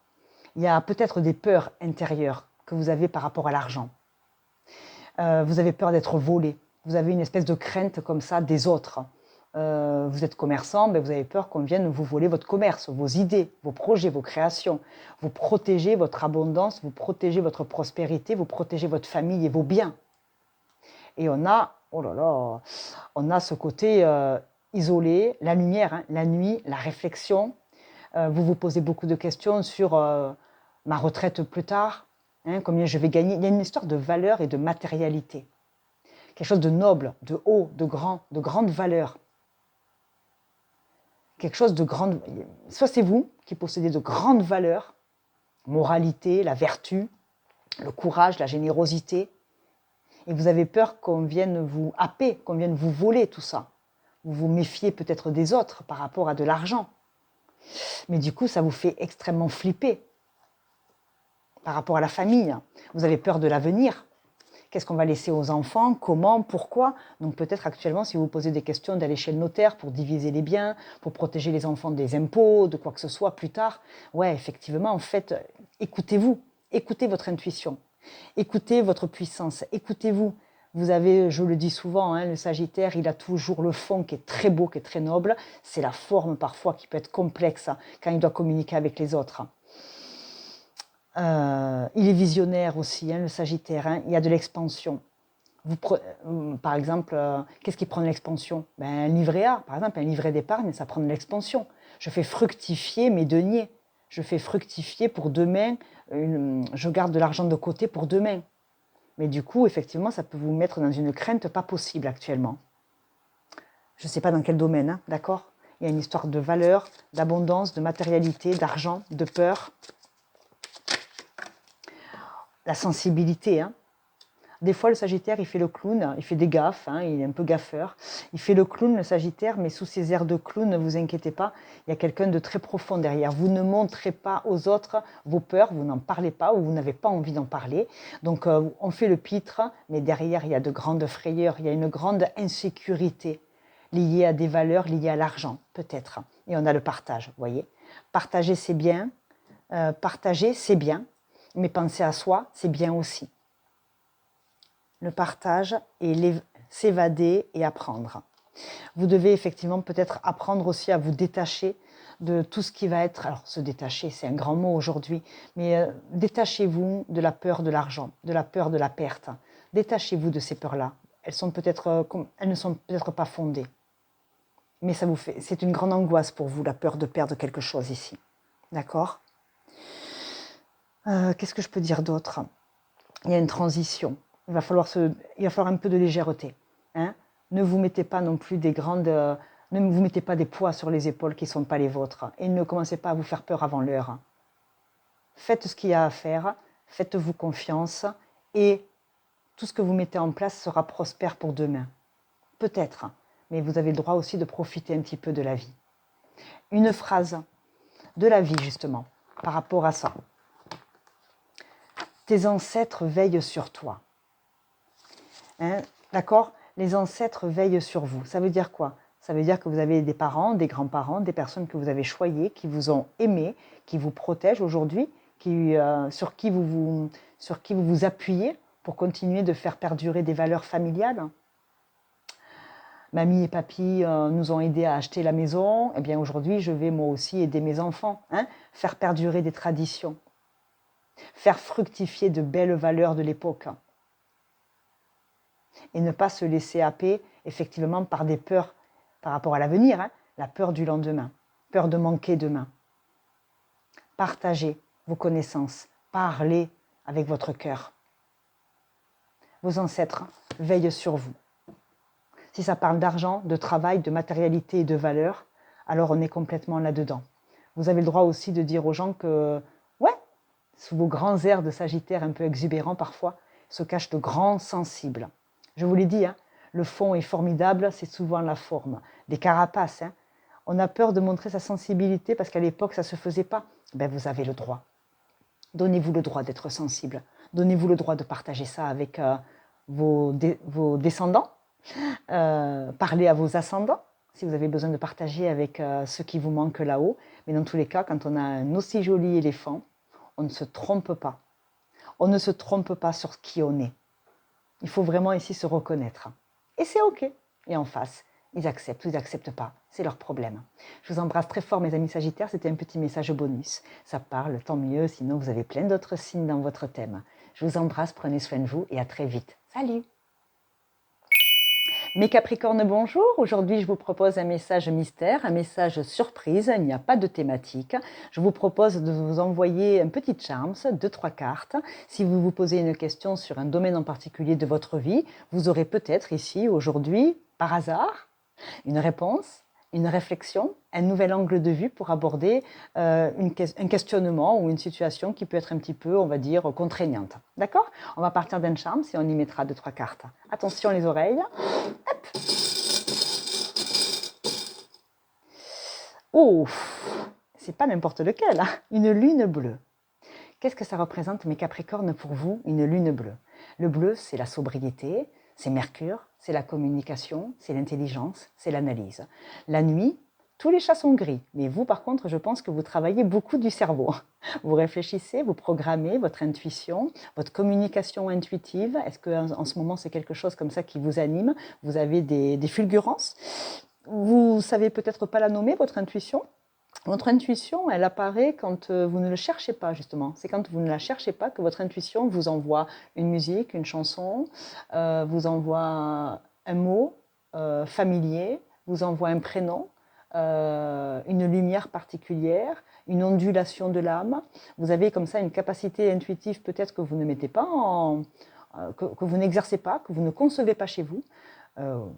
Il y a peut-être des peurs intérieures que vous avez par rapport à l'argent. Vous avez peur d'être volé. Vous avez une espèce de crainte comme ça des autres. vous êtes commerçant, ben vous avez peur qu'on vienne vous voler votre commerce, vos idées, vos projets, vos créations. Vous protégez votre abondance, vous protégez votre prospérité, vous protégez votre famille et vos biens. Et on a, oh là là, on a ce côté isolé, la lumière, hein, la nuit, la réflexion. Vous vous posez beaucoup de questions sur ma retraite plus tard, hein, combien je vais gagner. Il y a une histoire de valeur et de matérialité. Quelque chose de noble, de haut, de grand, de grande valeur. Quelque chose de grande... Soit c'est vous qui possédez de grandes valeurs, moralité, la vertu, le courage, la générosité, et vous avez peur qu'on vienne vous happer, qu'on vienne vous voler tout ça. Vous vous méfiez peut-être des autres par rapport à de l'argent. Mais du coup, ça vous fait extrêmement flipper par rapport à la famille. Vous avez peur de l'avenir. Qu'est-ce qu'on va laisser aux enfants? Comment? Pourquoi? Donc peut-être actuellement, si vous vous posez des questions, d'aller chez le notaire pour diviser les biens, pour protéger les enfants des impôts, de quoi que ce soit plus tard. Ouais, effectivement, en fait, écoutez-vous. Écoutez votre intuition. Écoutez votre puissance. Écoutez-vous. Vous avez, je le dis souvent, hein, le Sagittaire, il a toujours le fond qui est très beau, qui est très noble. C'est la forme parfois qui peut être complexe quand il doit communiquer avec les autres. Il est visionnaire aussi, hein, le Sagittaire. Hein, il y a de l'expansion. Par exemple, qu'est-ce qui prend de l'expansion? Un livret A, par exemple, un livret d'épargne, ça prend de l'expansion. Je fais fructifier mes deniers. Je fais fructifier pour demain. Je garde de l'argent de côté pour demain. Mais du coup, effectivement, ça peut vous mettre dans une crainte pas possible actuellement. Je ne sais pas dans quel domaine, hein, d'accord? Il y a une histoire de valeur, d'abondance, de matérialité, d'argent, de peur. La sensibilité, hein. Des fois, le Sagittaire, il fait le clown, il fait des gaffes, hein, il est un peu gaffeur. Il fait le clown, le Sagittaire, mais sous ses airs de clown, ne vous inquiétez pas, il y a quelqu'un de très profond derrière. Vous ne montrez pas aux autres vos peurs, vous n'en parlez pas ou vous n'avez pas envie d'en parler. Donc, on fait le pitre, mais derrière, il y a de grandes frayeurs, il y a une grande insécurité liée à des valeurs, liées à l'argent, peut-être. Et on a le partage, vous voyez. Partager, c'est bien. Partager, c'est bien. Mais penser à soi, c'est bien aussi. Le partage et s'évader et apprendre. Vous devez effectivement peut-être apprendre aussi à vous détacher de tout ce qui va être... Alors, se détacher, c'est un grand mot aujourd'hui, mais détachez-vous de la peur de l'argent, de la peur de la perte. Détachez-vous de ces peurs-là. Elles ne sont peut-être pas fondées. Mais c'est une grande angoisse pour vous, la peur de perdre quelque chose ici. D'accord? Qu'est-ce que je peux dire d'autre? Il y a une transition. Il va falloir un peu de légèreté. Hein, ne vous mettez pas non plus ne vous mettez pas des poids sur les épaules qui ne sont pas les vôtres. Et ne commencez pas à vous faire peur avant l'heure. Faites ce qu'il y a à faire, faites-vous confiance et tout ce que vous mettez en place sera prospère pour demain. Peut-être, mais vous avez le droit aussi de profiter un petit peu de la vie. Une phrase de la vie justement, par rapport à ça. Tes ancêtres veillent sur toi. Hein, d'accord? Les ancêtres veillent sur vous. Ça veut dire quoi? Ça veut dire que vous avez des parents, des grands-parents, des personnes que vous avez choyées, qui vous ont aimé, qui vous protègent aujourd'hui, sur qui vous vous appuyez pour continuer de faire perdurer des valeurs familiales. Mamie et papy nous ont aidés à acheter la maison. Eh bien aujourd'hui, je vais moi aussi aider mes enfants, hein, faire perdurer des traditions, faire fructifier de belles valeurs de l'époque. Et ne pas se laisser happer effectivement par des peurs par rapport à l'avenir, hein, la peur du lendemain, peur de manquer demain. Partagez vos connaissances, parlez avec votre cœur. Vos ancêtres veillent sur vous. Si ça parle d'argent, de travail, de matérialité et de valeur, alors on est complètement là-dedans. Vous avez le droit aussi de dire aux gens que, ouais, sous vos grands airs de Sagittaire un peu exubérants parfois, se cachent de grands sensibles. Je vous l'ai dit, hein, le fond est formidable, c'est souvent la forme. Des carapaces, hein. On a peur de montrer sa sensibilité parce qu'à l'époque, ça ne se faisait pas. Ben, vous avez le droit. Donnez-vous le droit d'être sensible. Donnez-vous le droit de partager ça avec vos descendants. Parlez à vos ascendants, si vous avez besoin de partager avec ceux qui vous manquent là-haut. Mais dans tous les cas, quand on a un aussi joli éléphant, on ne se trompe pas. On ne se trompe pas sur qui on est. Il faut vraiment ici se reconnaître. Et c'est OK. Et en face. Ils acceptent ou ils n'acceptent pas, c'est leur problème. Je vous embrasse très fort mes amis Sagittaires, c'était un petit message bonus. Ça parle, tant mieux, sinon vous avez plein d'autres signes dans votre thème. Je vous embrasse, prenez soin de vous et à très vite. Salut! Mes Capricornes, bonjour. Aujourd'hui, je vous propose un message mystère, un message surprise. Il n'y a pas de thématique. Je vous propose de vous envoyer un petit charms, 2-3 cartes. Si vous vous posez une question sur un domaine en particulier de votre vie, vous aurez peut-être ici, aujourd'hui, par hasard, une réponse, une réflexion, un nouvel angle de vue pour aborder un questionnement ou une situation qui peut être un petit peu, on va dire, contraignante. D'accord? On va partir d'un charme et on y mettra 2-3 cartes. Attention les oreilles. Hop. Oh, c'est pas n'importe lequel, hein. Une lune bleue. Qu'est-ce que ça représente, mes Capricornes, pour vous, une lune bleue? Le bleu, c'est la sobriété, c'est Mercure, c'est la communication, c'est l'intelligence, c'est l'analyse. La nuit, tous les chats sont gris, mais vous, par contre, je pense que vous travaillez beaucoup du cerveau. Vous réfléchissez, vous programmez votre intuition, votre communication intuitive. Est-ce qu'en ce moment, c'est quelque chose comme ça qui vous anime? Vous avez des fulgurances? Vous savez peut-être pas la nommer, votre intuition? Votre intuition, elle apparaît quand vous ne le cherchez pas, justement. C'est quand vous ne la cherchez pas que votre intuition vous envoie une musique, une chanson, vous envoie un mot familier, vous envoie un prénom, une lumière particulière, une ondulation de l'âme. Vous avez comme ça une capacité intuitive peut-être que vous ne mettez pas que vous n'exercez pas, que vous ne concevez pas chez vous.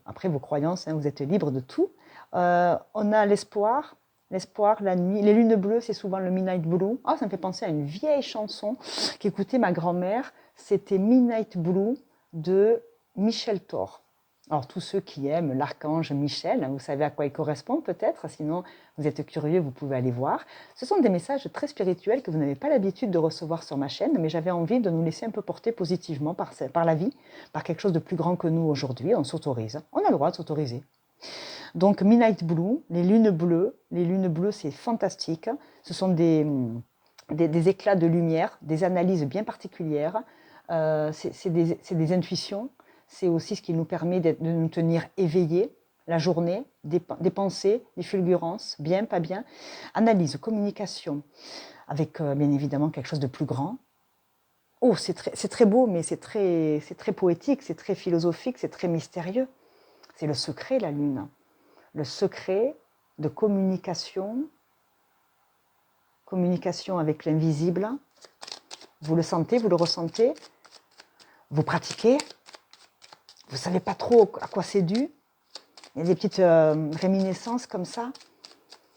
Après vos croyances, hein, vous êtes libre de tout. On a l'espoir. L'espoir, la nuit. Les lunes bleues, c'est souvent le Midnight Blue. Ah, ça me fait penser à une vieille chanson qu'écoutait ma grand-mère. C'était Midnight Blue de Michel Thor. Alors, tous ceux qui aiment l'archange Michel, vous savez à quoi il correspond peut-être, sinon vous êtes curieux, vous pouvez aller voir. Ce sont des messages très spirituels que vous n'avez pas l'habitude de recevoir sur ma chaîne, mais j'avais envie de nous laisser un peu porter positivement par la vie, par quelque chose de plus grand que nous aujourd'hui. On s'autorise. On a le droit de s'autoriser. Donc Midnight Blue, les lunes bleues c'est fantastique. Ce sont des éclats de lumière, des analyses bien particulières. C'est des intuitions. C'est aussi ce qui nous permet de nous tenir éveillés la journée, des pensées, des fulgurances, bien, pas bien. Analyse, communication, avec bien évidemment quelque chose de plus grand. Oh, c'est très beau, mais c'est très poétique, c'est très philosophique, c'est très mystérieux. C'est le secret, la lune. Le secret de communication avec l'invisible. Vous le sentez, vous le ressentez, vous pratiquez, vous ne savez pas trop à quoi c'est dû. Il y a des petites réminiscences comme ça.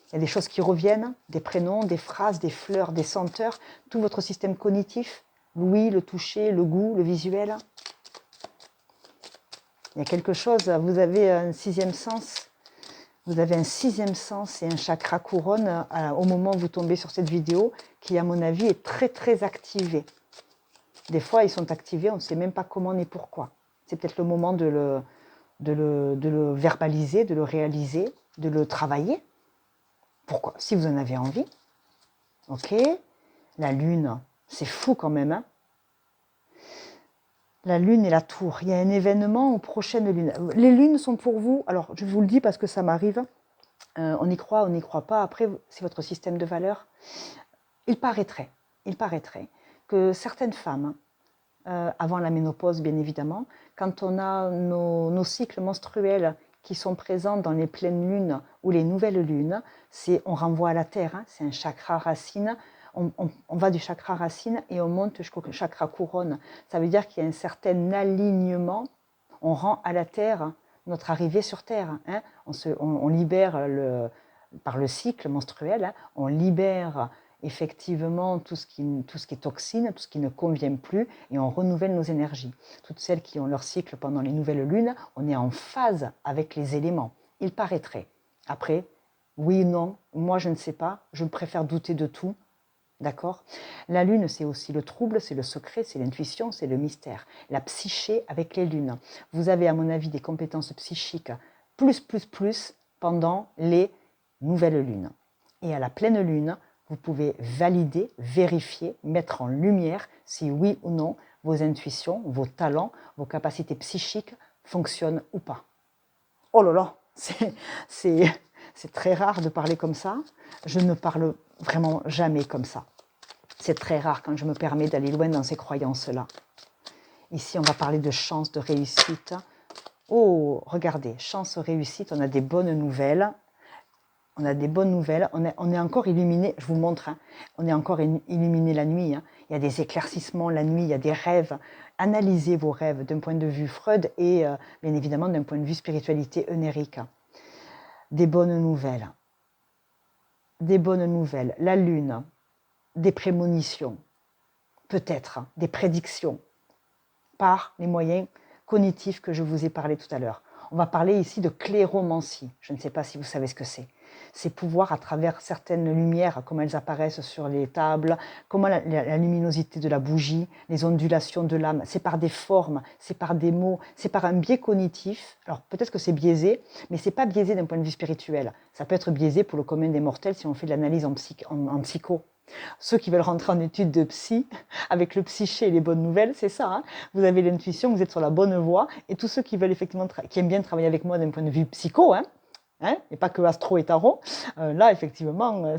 Il y a des choses qui reviennent, des prénoms, des phrases, des fleurs, des senteurs, tout votre système cognitif, l'ouïe, le toucher, le goût, le visuel. Il y a quelque chose, vous avez un sixième sens. Vous avez un sixième sens et un chakra couronne au moment où vous tombez sur cette vidéo qui, à mon avis, est très, très activé. Des fois, ils sont activés, on ne sait même pas comment ni pourquoi. C'est peut-être le moment de le verbaliser, de le réaliser, de le travailler. Pourquoi? Si vous en avez envie. Ok. La lune, c'est fou quand même, hein. La lune et la tour. Il y a un événement aux prochaines lunes. Les lunes sont pour vous, alors je vous le dis parce que ça m'arrive, on y croit, on n'y croit pas, après c'est votre système de valeurs. Il paraîtrait que certaines femmes, avant la ménopause bien évidemment, quand on a nos cycles menstruels qui sont présents dans les pleines lunes ou les nouvelles lunes, on renvoie à la terre, hein, c'est un chakra racine. On va du chakra racine et on monte jusqu'au chakra couronne. Ça veut dire qu'il y a un certain alignement. On rend à la terre notre arrivée sur terre. Hein. On libère, par le cycle menstruel, hein, on libère effectivement tout ce qui est toxine, tout ce qui ne convient plus, et on renouvelle nos énergies. Toutes celles qui ont leur cycle pendant les nouvelles lunes, on est en phase avec les éléments. Il paraîtrait. Après, oui ou non, moi je ne sais pas, je préfère douter de tout. D'accord? La lune, c'est aussi le trouble, c'est le secret, c'est l'intuition, c'est le mystère. La psyché avec les lunes. Vous avez, à mon avis, des compétences psychiques plus pendant les nouvelles lunes. Et à la pleine lune, vous pouvez valider, vérifier, mettre en lumière si oui ou non vos intuitions, vos talents, vos capacités psychiques fonctionnent ou pas. Oh là là! C'est c'est- c'est très rare de parler comme ça. Je ne parle vraiment jamais comme ça. C'est très rare quand je me permets d'aller loin dans ces croyances-là. Ici, on va parler de chance, de réussite. Oh, regardez, chance, réussite, on a des bonnes nouvelles. On a des bonnes nouvelles. On est encore illuminé, je vous montre, hein, on est encore illuminé la nuit. Hein. Il y a des éclaircissements la nuit, il y a des rêves. Analysez vos rêves d'un point de vue Freud et bien évidemment d'un point de vue spiritualité œnérique. Des bonnes nouvelles. Des bonnes nouvelles. La lune, des prémonitions, peut-être, des prédictions, par les moyens cognitifs que je vous ai parlé tout à l'heure. On va parler ici de cléromancie. Je ne sais pas si vous savez ce que c'est. C'est pouvoir, à travers certaines lumières, comme elles apparaissent sur les tables, comment la luminosité de la bougie, les ondulations de l'âme, c'est par des formes, c'est par des mots, c'est par un biais cognitif. Alors peut-être que c'est biaisé, mais ce n'est pas biaisé d'un point de vue spirituel. Ça peut être biaisé pour le commun des mortels si on fait de l'analyse en psycho. Ceux qui veulent rentrer en études de psy, avec le psyché et les bonnes nouvelles, c'est ça. Hein, vous avez l'intuition, vous êtes sur la bonne voie. Et tous ceux qui veulent effectivement, qui aiment bien travailler avec moi d'un point de vue psycho, et pas que astro et tarot, là effectivement,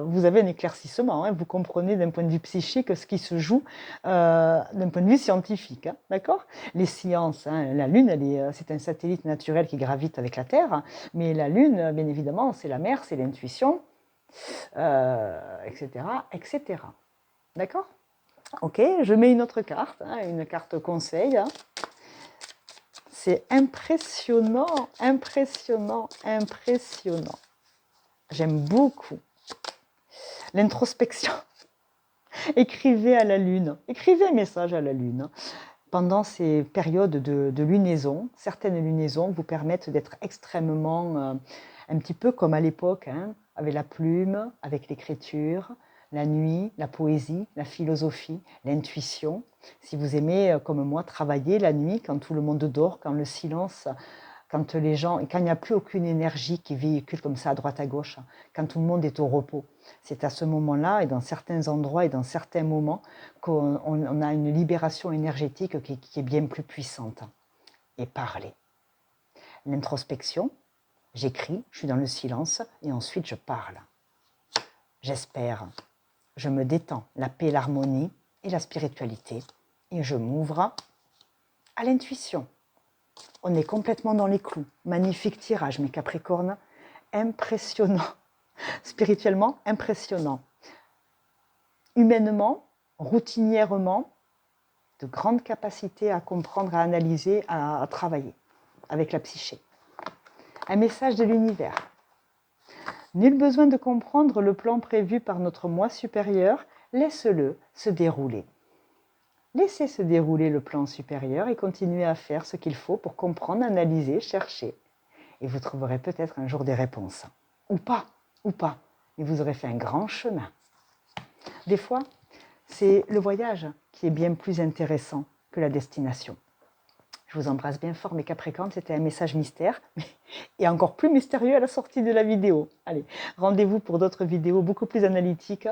vous avez un éclaircissement. Hein, vous comprenez d'un point de vue psychique ce qui se joue d'un point de vue scientifique. Hein, d'accord. Les sciences, hein, la Lune, c'est un satellite naturel qui gravite avec la Terre, mais la Lune, bien évidemment, c'est la mer, c'est l'intuition. Etc., etc. D'accord. Ok, je mets une autre carte, hein, une carte conseil. Hein. C'est impressionnant, impressionnant, impressionnant. J'aime beaucoup l'introspection. Écrivez à la Lune, écrivez un message à la Lune. Pendant ces périodes de lunaison, certaines lunaisons vous permettent d'être extrêmement, un petit peu comme à l'époque, hein, avec la plume, avec l'écriture, la nuit, la poésie, la philosophie, l'intuition. Si vous aimez, comme moi, travailler la nuit, quand tout le monde dort, quand le silence, quand les gens, quand il n'y a plus aucune énergie qui véhicule comme ça à droite à gauche, quand tout le monde est au repos. C'est à ce moment-là et dans certains endroits et dans certains moments qu'on a une libération énergétique qui est bien plus puissante. Et parler. L'introspection, j'écris, je suis dans le silence et ensuite je parle. J'espère, je me détends, la paix, l'harmonie et la spiritualité et je m'ouvre à l'intuition. On est complètement dans les clous. Magnifique tirage, mes Capricornes. Impressionnant. Spirituellement, impressionnant. Humainement, routinièrement, de grandes capacités à comprendre, à analyser, à travailler avec la psyché. Un message de l'univers. Nul besoin de comprendre le plan prévu par notre moi supérieur, laisse-le se dérouler. Laissez se dérouler le plan supérieur et continuez à faire ce qu'il faut pour comprendre, analyser, chercher. Et vous trouverez peut-être un jour des réponses. Ou pas, et vous aurez fait un grand chemin. Des fois, c'est le voyage qui est bien plus intéressant que la destination. Je vous embrasse bien fort, mes Capricornes. C'était un message mystère et encore plus mystérieux à la sortie de la vidéo. Allez, rendez-vous pour d'autres vidéos beaucoup plus analytiques,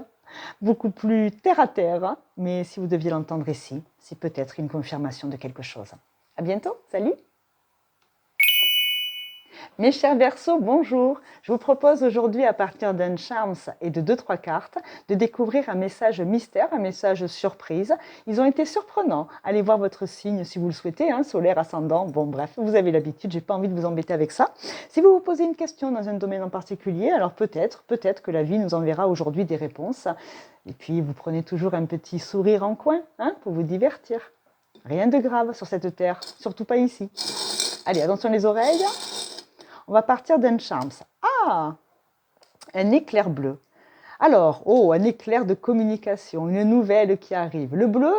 beaucoup plus terre à terre. Mais si vous deviez l'entendre ici, c'est peut-être une confirmation de quelque chose. À bientôt, salut! Mes chers Verseaux, bonjour. Je vous propose aujourd'hui, à partir d'un charms et de 2-3 cartes, de découvrir un message mystère, un message surprise. Ils ont été surprenants. Allez voir votre signe si vous le souhaitez, hein, solaire, ascendant. Bon, bref, vous avez l'habitude, j'ai pas envie de vous embêter avec ça. Si vous vous posez une question dans un domaine en particulier, alors peut-être que la vie nous enverra aujourd'hui des réponses. Et puis, vous prenez toujours un petit sourire en coin, hein, pour vous divertir. Rien de grave sur cette terre, surtout pas ici. Allez, attention les oreilles. On va partir d'un charms. Ah, un éclair bleu. Alors, un éclair de communication, une nouvelle qui arrive. Le bleu,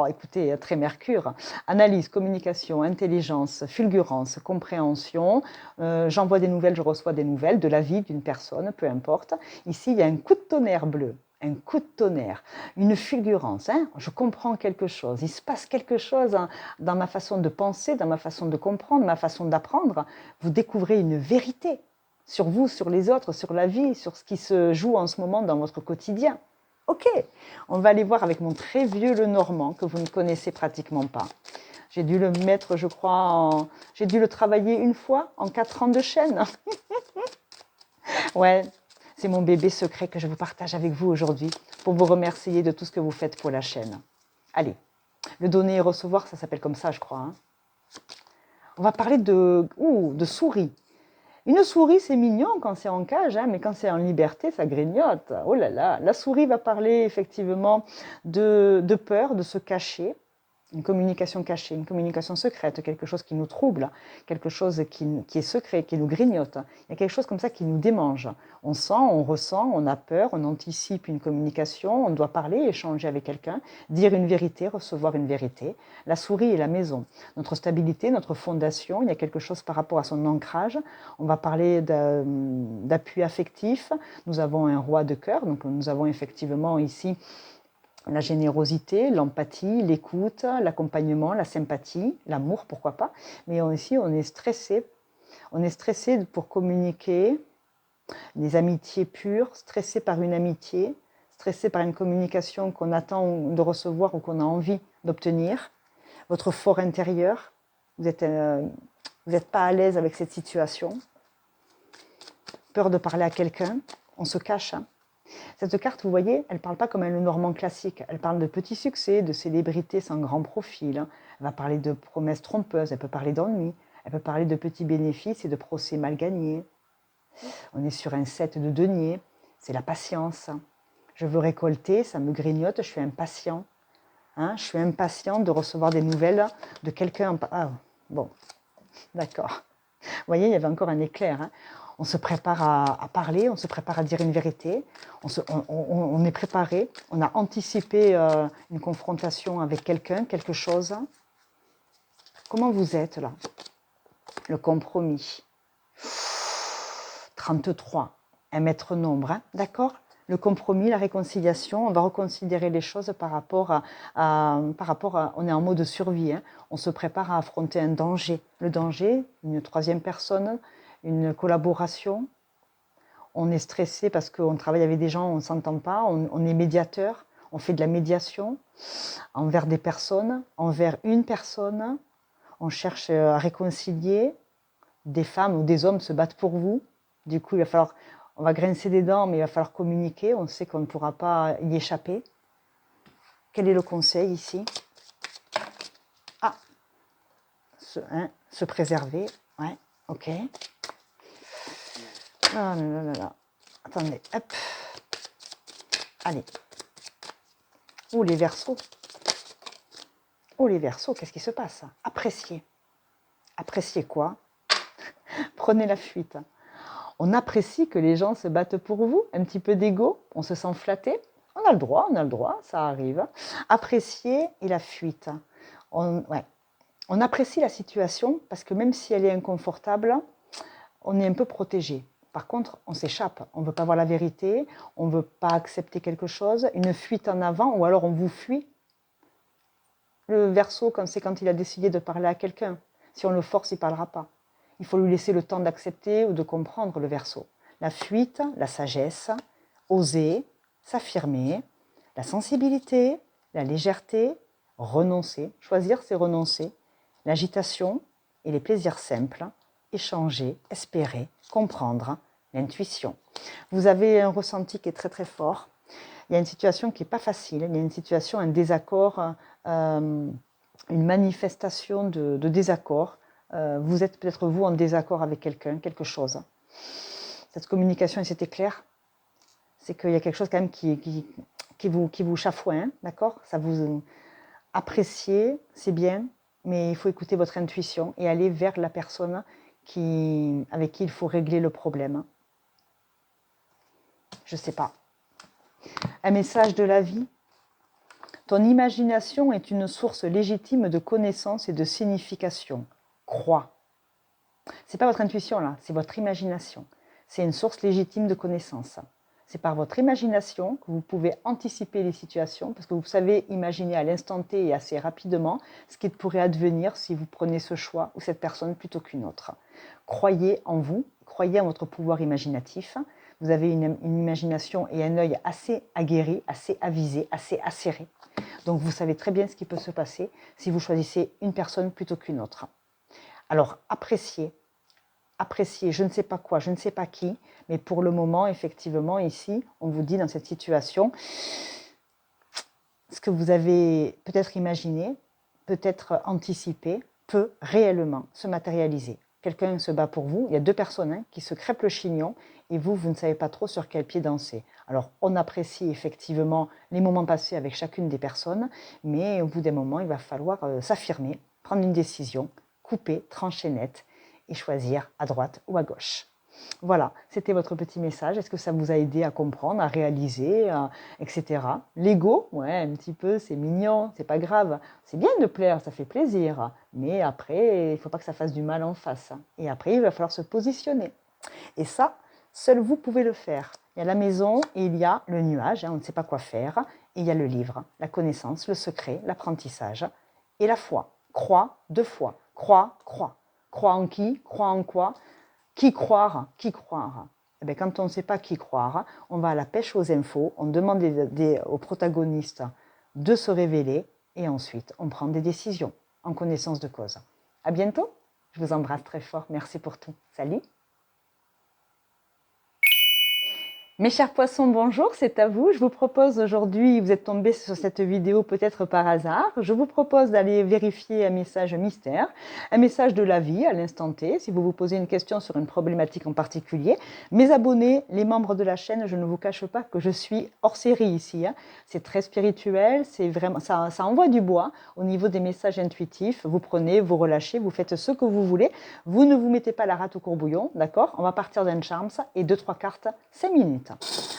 écoutez, très Mercure. Analyse, communication, intelligence, fulgurance, compréhension. J'envoie des nouvelles, je reçois des nouvelles de la vie d'une personne, peu importe. Ici, il y a un coup de tonnerre bleu. Un coup de tonnerre, une fulgurance, hein, je comprends quelque chose, il se passe quelque chose dans ma façon de penser, dans ma façon de comprendre, ma façon d'apprendre. Vous découvrez une vérité sur vous, sur les autres, sur la vie, sur ce qui se joue en ce moment dans votre quotidien. Ok, on va aller voir avec mon très vieux Lenormand que vous ne connaissez pratiquement pas. J'ai dû le mettre, je crois, j'ai dû le travailler une fois en 4 ans de chaîne. Ouais, c'est mon bébé secret que je vous partage avec vous aujourd'hui pour vous remercier de tout ce que vous faites pour la chaîne. Allez, le donner et recevoir, ça s'appelle comme ça, je crois. Hein. On va parler de souris. Une souris, c'est mignon quand c'est en cage, hein, mais quand c'est en liberté, ça grignote. Oh là là, la souris va parler effectivement de peur, de se cacher, une communication cachée, une communication secrète, quelque chose qui nous trouble, quelque chose qui est secret, qui nous grignote. Il y a quelque chose comme ça qui nous démange. On sent, on ressent, on a peur, on anticipe une communication, on doit parler, échanger avec quelqu'un, dire une vérité, recevoir une vérité. La souris est la maison. Notre stabilité, notre fondation, il y a quelque chose par rapport à son ancrage. On va parler d'appui affectif. Nous avons un roi de cœur, donc nous avons effectivement ici la générosité, l'empathie, l'écoute, l'accompagnement, la sympathie, l'amour, pourquoi pas. Mais aussi, on est stressé. On est stressé pour communiquer, des amitiés pures, stressé par une amitié, stressé par une communication qu'on attend de recevoir ou qu'on a envie d'obtenir. Votre fort intérieur, vous n'êtes pas à l'aise avec cette situation. Peur de parler à quelqu'un, on se cache. Hein. Cette carte, vous voyez, elle ne parle pas comme un Lenormand classique. Elle parle de petits succès, de célébrités sans grand profil. Elle va parler de promesses trompeuses, elle peut parler d'ennui, elle peut parler de petits bénéfices et de procès mal gagnés. On est sur un 7 de denier, c'est la patience. Je veux récolter, ça me grignote, je suis impatient. Hein, je suis impatient de recevoir des nouvelles de quelqu'un. Ah, bon, d'accord. Vous voyez, il y avait encore un éclair. Hein. On se prépare à parler, on se prépare à dire une vérité, on est préparé, on a anticipé une confrontation avec quelqu'un, quelque chose. Comment vous êtes là? Le compromis. 33, un maître nombre, hein, d'accord? Le compromis, la réconciliation, on va reconsidérer les choses par rapport à on est en mode survie, hein, on se prépare à affronter un danger. Le danger, une troisième personne, une collaboration, on est stressé parce qu'on travaille avec des gens, on ne s'entend pas, on est médiateur, on fait de la médiation envers des personnes, envers une personne, on cherche à réconcilier, des femmes ou des hommes se battent pour vous, du coup il va falloir, on va grincer des dents mais il va falloir communiquer, on sait qu'on ne pourra pas y échapper. Quel est le conseil ici? Ah, se préserver, ouais, ok. Oh là là là là. Attendez, hop. Allez. Oh les Verseaux. Oh les Verseaux, qu'est-ce qui se passe? Appréciez. Appréciez quoi? Prenez la fuite. On apprécie que les gens se battent pour vous, un petit peu d'ego, on se sent flatté. On a le droit, ça arrive. Apprécier et la fuite. On apprécie la situation parce que même si elle est inconfortable, on est un peu protégé. Par contre, on s'échappe, on ne veut pas voir la vérité, on ne veut pas accepter quelque chose, une fuite en avant, ou alors on vous fuit. Le Verseau, c'est quand il a décidé de parler à quelqu'un. Si on le force, il ne parlera pas. Il faut lui laisser le temps d'accepter ou de comprendre le Verseau. La fuite, la sagesse, oser, s'affirmer, la sensibilité, la légèreté, renoncer. Choisir, c'est renoncer. L'agitation et les plaisirs simples, échanger, espérer, comprendre, l'intuition. Vous avez un ressenti qui est très très fort. Il y a une situation qui n'est pas facile, il y a une situation, un désaccord, une manifestation de désaccord. Vous êtes peut-être vous en désaccord avec quelqu'un, quelque chose. Cette communication, et c'était clair, c'est qu'il y a quelque chose quand même qui vous chafouine, d'accord? Ça vous appréciez, c'est bien, mais il faut écouter votre intuition et aller vers la personne avec qui il faut régler le problème. Je ne sais pas. Un message de la vie. Ton imagination est une source légitime de connaissances et de signification. Crois. Ce n'est pas votre intuition là, c'est votre imagination. C'est une source légitime de connaissances. C'est par votre imagination que vous pouvez anticiper les situations parce que vous savez imaginer à l'instant T et assez rapidement ce qui pourrait advenir si vous prenez ce choix ou cette personne plutôt qu'une autre. Croyez en vous, croyez en votre pouvoir imaginatif. Vous avez une imagination et un œil assez aguerri, assez avisé, assez acéré. Donc vous savez très bien ce qui peut se passer si vous choisissez une personne plutôt qu'une autre. Alors appréciez, je ne sais pas quoi, je ne sais pas qui, mais pour le moment, effectivement, ici, on vous dit dans cette situation, ce que vous avez peut-être imaginé, peut-être anticipé, peut réellement se matérialiser. Quelqu'un se bat pour vous, il y a deux personnes qui se crêpent le chignon et vous ne savez pas trop sur quel pied danser. Alors on apprécie effectivement les moments passés avec chacune des personnes, mais au bout d'un moment, il va falloir s'affirmer, prendre une décision, couper, trancher net et choisir à droite ou à gauche. Voilà, c'était votre petit message. Est-ce que ça vous a aidé à comprendre, à réaliser, etc. L'ego, ouais, un petit peu, c'est mignon, c'est pas grave. C'est bien de plaire, ça fait plaisir. Mais après, il ne faut pas que ça fasse du mal en face. Et après, il va falloir se positionner. Et ça, seul vous pouvez le faire. Il y a la maison et il y a le nuage, on ne sait pas quoi faire. Et il y a le livre, la connaissance, le secret, l'apprentissage et la foi. Crois 2 fois. Crois, crois. Crois en qui? Crois en quoi? Qui croire? Qui croire? Eh bien, quand on ne sait pas qui croire, on va à la pêche aux infos, on demande aux protagonistes de se révéler et ensuite on prend des décisions en connaissance de cause. À bientôt, je vous embrasse très fort, merci pour tout. Salut! Mes chers poissons, bonjour, c'est à vous. Je vous propose aujourd'hui, vous êtes tombés sur cette vidéo peut-être par hasard, je vous propose d'aller vérifier un message mystère, un message de la vie à l'instant T, si vous vous posez une question sur une problématique en particulier. Mes abonnés, les membres de la chaîne, je ne vous cache pas que je suis hors série ici. C'est très spirituel, c'est vraiment, ça envoie du bois au niveau des messages intuitifs. Vous prenez, vous relâchez, vous faites ce que vous voulez. Vous ne vous mettez pas la rate au courbouillon, d'accord? On va partir d'un charms et 2-3 cartes, 5 minutes.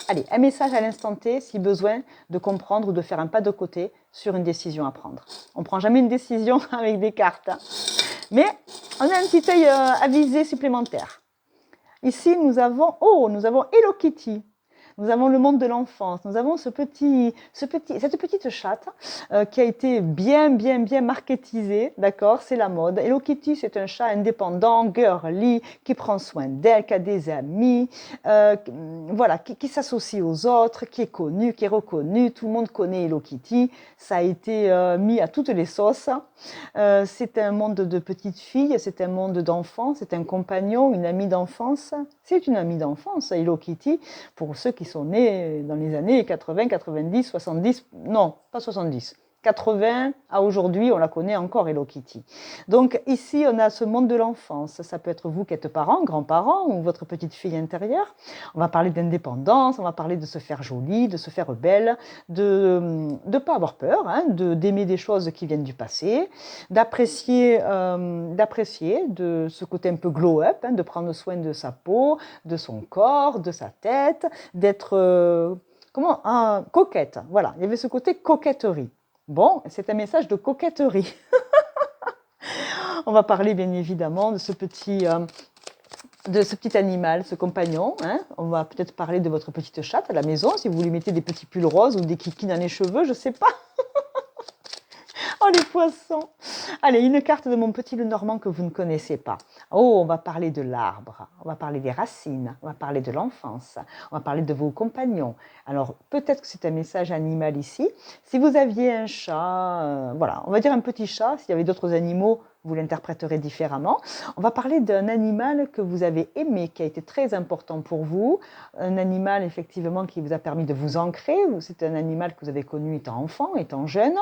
Allez, un message à l'instant T si besoin de comprendre ou de faire un pas de côté sur une décision à prendre. On ne prend jamais une décision avec des cartes, mais on a un petit œil avisé supplémentaire. Ici, nous avons Hello Kitty. Nous avons le monde de l'enfance, nous avons cette petite chatte qui a été bien marketisée, d'accord, c'est la mode. Hello Kitty, c'est un chat indépendant, girly, qui prend soin d'elle, qui a des amis, voilà, qui s'associe aux autres, qui est connu, qui est reconnu, tout le monde connaît Hello Kitty, ça a été mis à toutes les sauces. C'est un monde de petites filles, c'est un monde d'enfants, c'est un compagnon, une amie d'enfance, c'est une amie d'enfance, Hello Kitty, pour ceux qui sont nés dans les années 80, 90, 70, non, pas 70, 80 à aujourd'hui, on la connaît encore, Hello Kitty. Donc ici, on a ce monde de l'enfance. Ça peut être vous qui êtes parents, grands-parents ou votre petite fille intérieure. On va parler d'indépendance, on va parler de se faire jolie, de se faire belle, de ne pas avoir peur, d'aimer des choses qui viennent du passé, d'apprécier de ce côté un peu glow-up, de prendre soin de sa peau, de son corps, de sa tête, d'être coquette. Voilà, il y avait ce côté coquetterie. Bon, c'est un message de coquetterie. On va parler bien évidemment de ce petit animal, ce compagnon. On va peut-être parler de votre petite chatte à la maison, si vous lui mettez des petits pulls roses ou des kikis dans les cheveux, je ne sais pas. Oh, les poissons! Allez, une carte de mon petit Lenormand que vous ne connaissez pas. Oh, on va parler de l'arbre, on va parler des racines, on va parler de l'enfance, on va parler de vos compagnons. Alors, peut-être que c'est un message animal ici. Si vous aviez un chat, voilà, on va dire un petit chat, s'il y avait d'autres animaux, vous l'interpréterez différemment. On va parler d'un animal que vous avez aimé, qui a été très important pour vous, un animal effectivement qui vous a permis de vous ancrer, c'est un animal que vous avez connu étant enfant, étant jeune.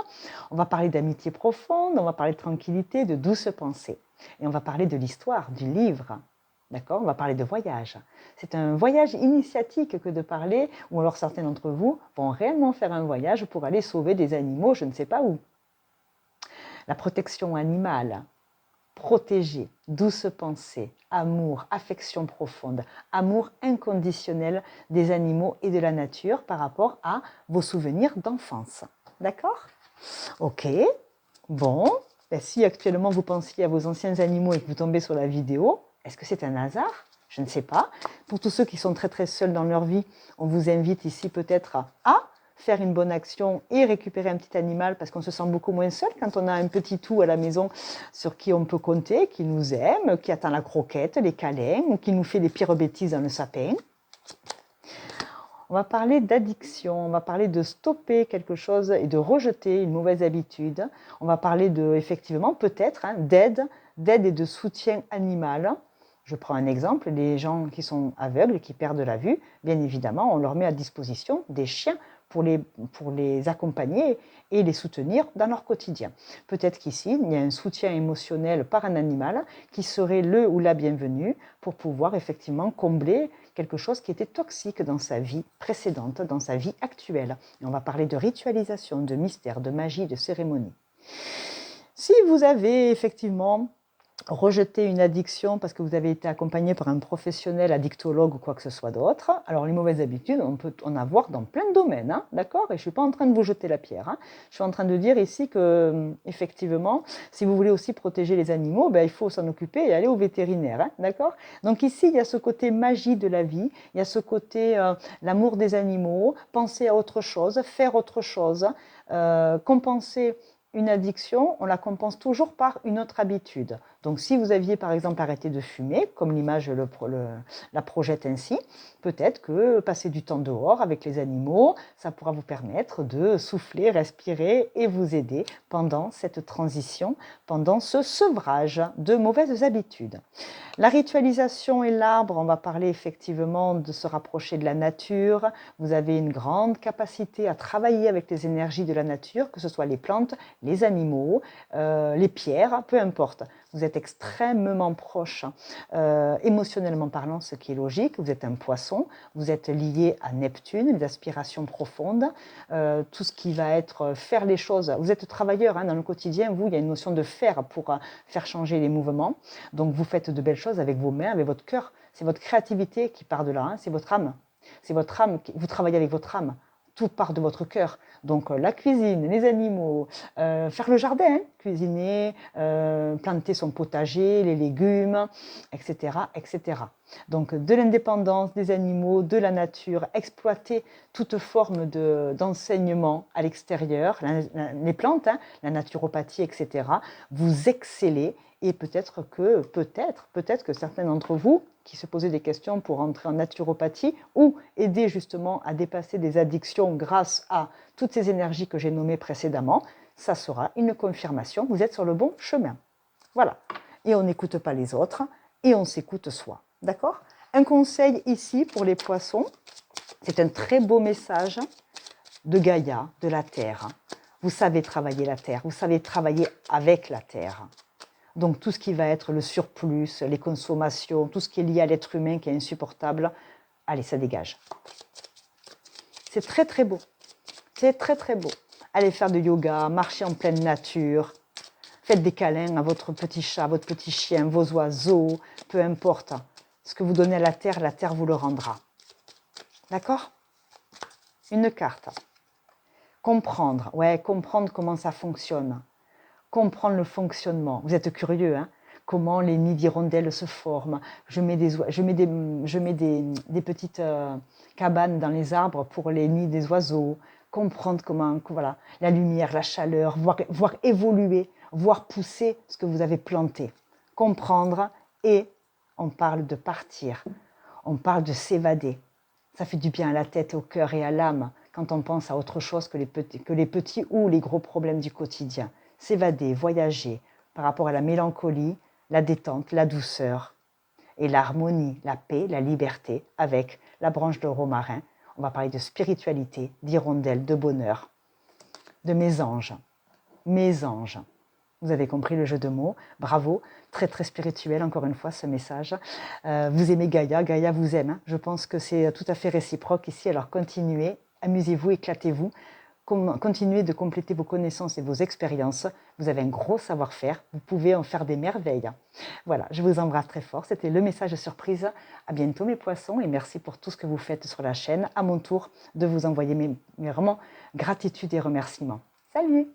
On va parler d'amitié profonde, on va parler de tranquillité, de douce pensée. Et on va parler de l'histoire, du livre. D'accord? On va parler de voyage. C'est un voyage initiatique que de parler, ou alors certains d'entre vous vont réellement faire un voyage pour aller sauver des animaux, je ne sais pas où. La protection animale, protéger, douce pensée, amour, affection profonde, amour inconditionnel des animaux et de la nature par rapport à vos souvenirs d'enfance. D'accord? Ok, bon, ben si actuellement vous pensiez à vos anciens animaux et que vous tombez sur la vidéo, est-ce que c'est un hasard? Je ne sais pas. Pour tous ceux qui sont très seuls dans leur vie, on vous invite ici peut-être à faire une bonne action et récupérer un petit animal parce qu'on se sent beaucoup moins seul quand on a un petit tout à la maison sur qui on peut compter, qui nous aime, qui attend la croquette, les câlins ou qui nous fait les pires bêtises dans le sapin. On va parler d'addiction, on va parler de stopper quelque chose et de rejeter une mauvaise habitude. On va parler de, effectivement, peut-être, d'aide et de soutien animal. Je prends un exemple, les gens qui sont aveugles et qui perdent la vue, bien évidemment, on leur met à disposition des chiens pour les accompagner et les soutenir dans leur quotidien. Peut-être qu'ici, il y a un soutien émotionnel par un animal qui serait le ou la bienvenue pour pouvoir effectivement combler quelque chose qui était toxique dans sa vie précédente, dans sa vie actuelle. Et on va parler de ritualisation, de mystère, de magie, de cérémonie. Si vous avez effectivement rejeter une addiction parce que vous avez été accompagné par un professionnel addictologue ou quoi que ce soit d'autre. Alors les mauvaises habitudes, on peut en avoir dans plein de domaines, d'accord. Et je ne suis pas en train de vous jeter la pierre. Je suis en train de dire ici que, effectivement, si vous voulez aussi protéger les animaux, il faut s'en occuper et aller au vétérinaire, d'accord. Donc ici, il y a ce côté magie de la vie, il y a ce côté l'amour des animaux, penser à autre chose, faire autre chose, compenser une addiction, on la compense toujours par une autre habitude. Donc si vous aviez par exemple arrêté de fumer, comme l'image la projette ainsi, peut-être que passer du temps dehors avec les animaux, ça pourra vous permettre de souffler, respirer et vous aider pendant cette transition, pendant ce sevrage de mauvaises habitudes. La ritualisation et l'arbre, on va parler effectivement de se rapprocher de la nature. Vous avez une grande capacité à travailler avec les énergies de la nature, que ce soit les plantes, les animaux, les pierres, peu importe. Vous êtes extrêmement proche, émotionnellement parlant, ce qui est logique. Vous êtes un poisson, vous êtes lié à Neptune, les aspirations profondes, tout ce qui va être faire les choses. Vous êtes travailleur dans le quotidien, vous, il y a une notion de faire pour faire changer les mouvements. Donc vous faites de belles choses avec vos mains, avec votre cœur. C'est votre créativité qui part de là, c'est votre âme. C'est votre âme, vous travaillez avec votre âme. Tout part de votre cœur. Donc la cuisine, les animaux, faire le jardin, cuisiner, planter son potager, les légumes, etc., etc. Donc de l'indépendance des animaux, de la nature, exploiter toute forme d'enseignement à l'extérieur, les plantes, la naturopathie, etc. Vous excellez et peut-être que certains d'entre vous qui se posaient des questions pour entrer en naturopathie ou aider justement à dépasser des addictions grâce à toutes ces énergies que j'ai nommées précédemment, ça sera une confirmation, vous êtes sur le bon chemin. Voilà. Et on n'écoute pas les autres et on s'écoute soi. D'accord ? Un conseil ici pour les poissons, c'est un très beau message de Gaïa, de la Terre. Vous savez travailler la Terre, vous savez travailler avec la Terre. Donc tout ce qui va être le surplus, les consommations, tout ce qui est lié à l'être humain qui est insupportable, allez, ça dégage. C'est très très beau. C'est très très beau. Allez faire du yoga, marcher en pleine nature, faites des câlins à votre petit chat, votre petit chien, vos oiseaux, peu importe. Ce que vous donnez à la terre vous le rendra. D'accord ? Une carte. Comprendre, comprendre comment ça fonctionne. Comprendre le fonctionnement. Vous êtes curieux, comment les nids d'hirondelles se forment. Je mets des petites cabanes dans les arbres pour les nids des oiseaux. Comprendre comment, voilà, la lumière, la chaleur, voir évoluer, voir pousser ce que vous avez planté. Comprendre et on parle de partir. On parle de s'évader. Ça fait du bien à la tête, au cœur et à l'âme quand on pense à autre chose que les petits ou les gros problèmes du quotidien. S'évader, voyager par rapport à la mélancolie, la détente, la douceur et l'harmonie, la paix, la liberté avec la branche de romarin. On va parler de spiritualité, d'hirondelle, de bonheur, de mes anges. Mes anges. Vous avez compris le jeu de mots. Bravo. Très, très spirituel, encore une fois, ce message. Vous aimez Gaïa. Gaïa vous aime. Je pense que c'est tout à fait réciproque ici. Alors, continuez. Amusez-vous, éclatez-vous. Continuez de compléter vos connaissances et vos expériences. Vous avez un gros savoir-faire. Vous pouvez en faire des merveilles. Voilà, je vous embrasse très fort. C'était le message surprise. À bientôt, mes poissons. Et merci pour tout ce que vous faites sur la chaîne. À mon tour de vous envoyer mes vraiment gratitude et remerciements. Salut!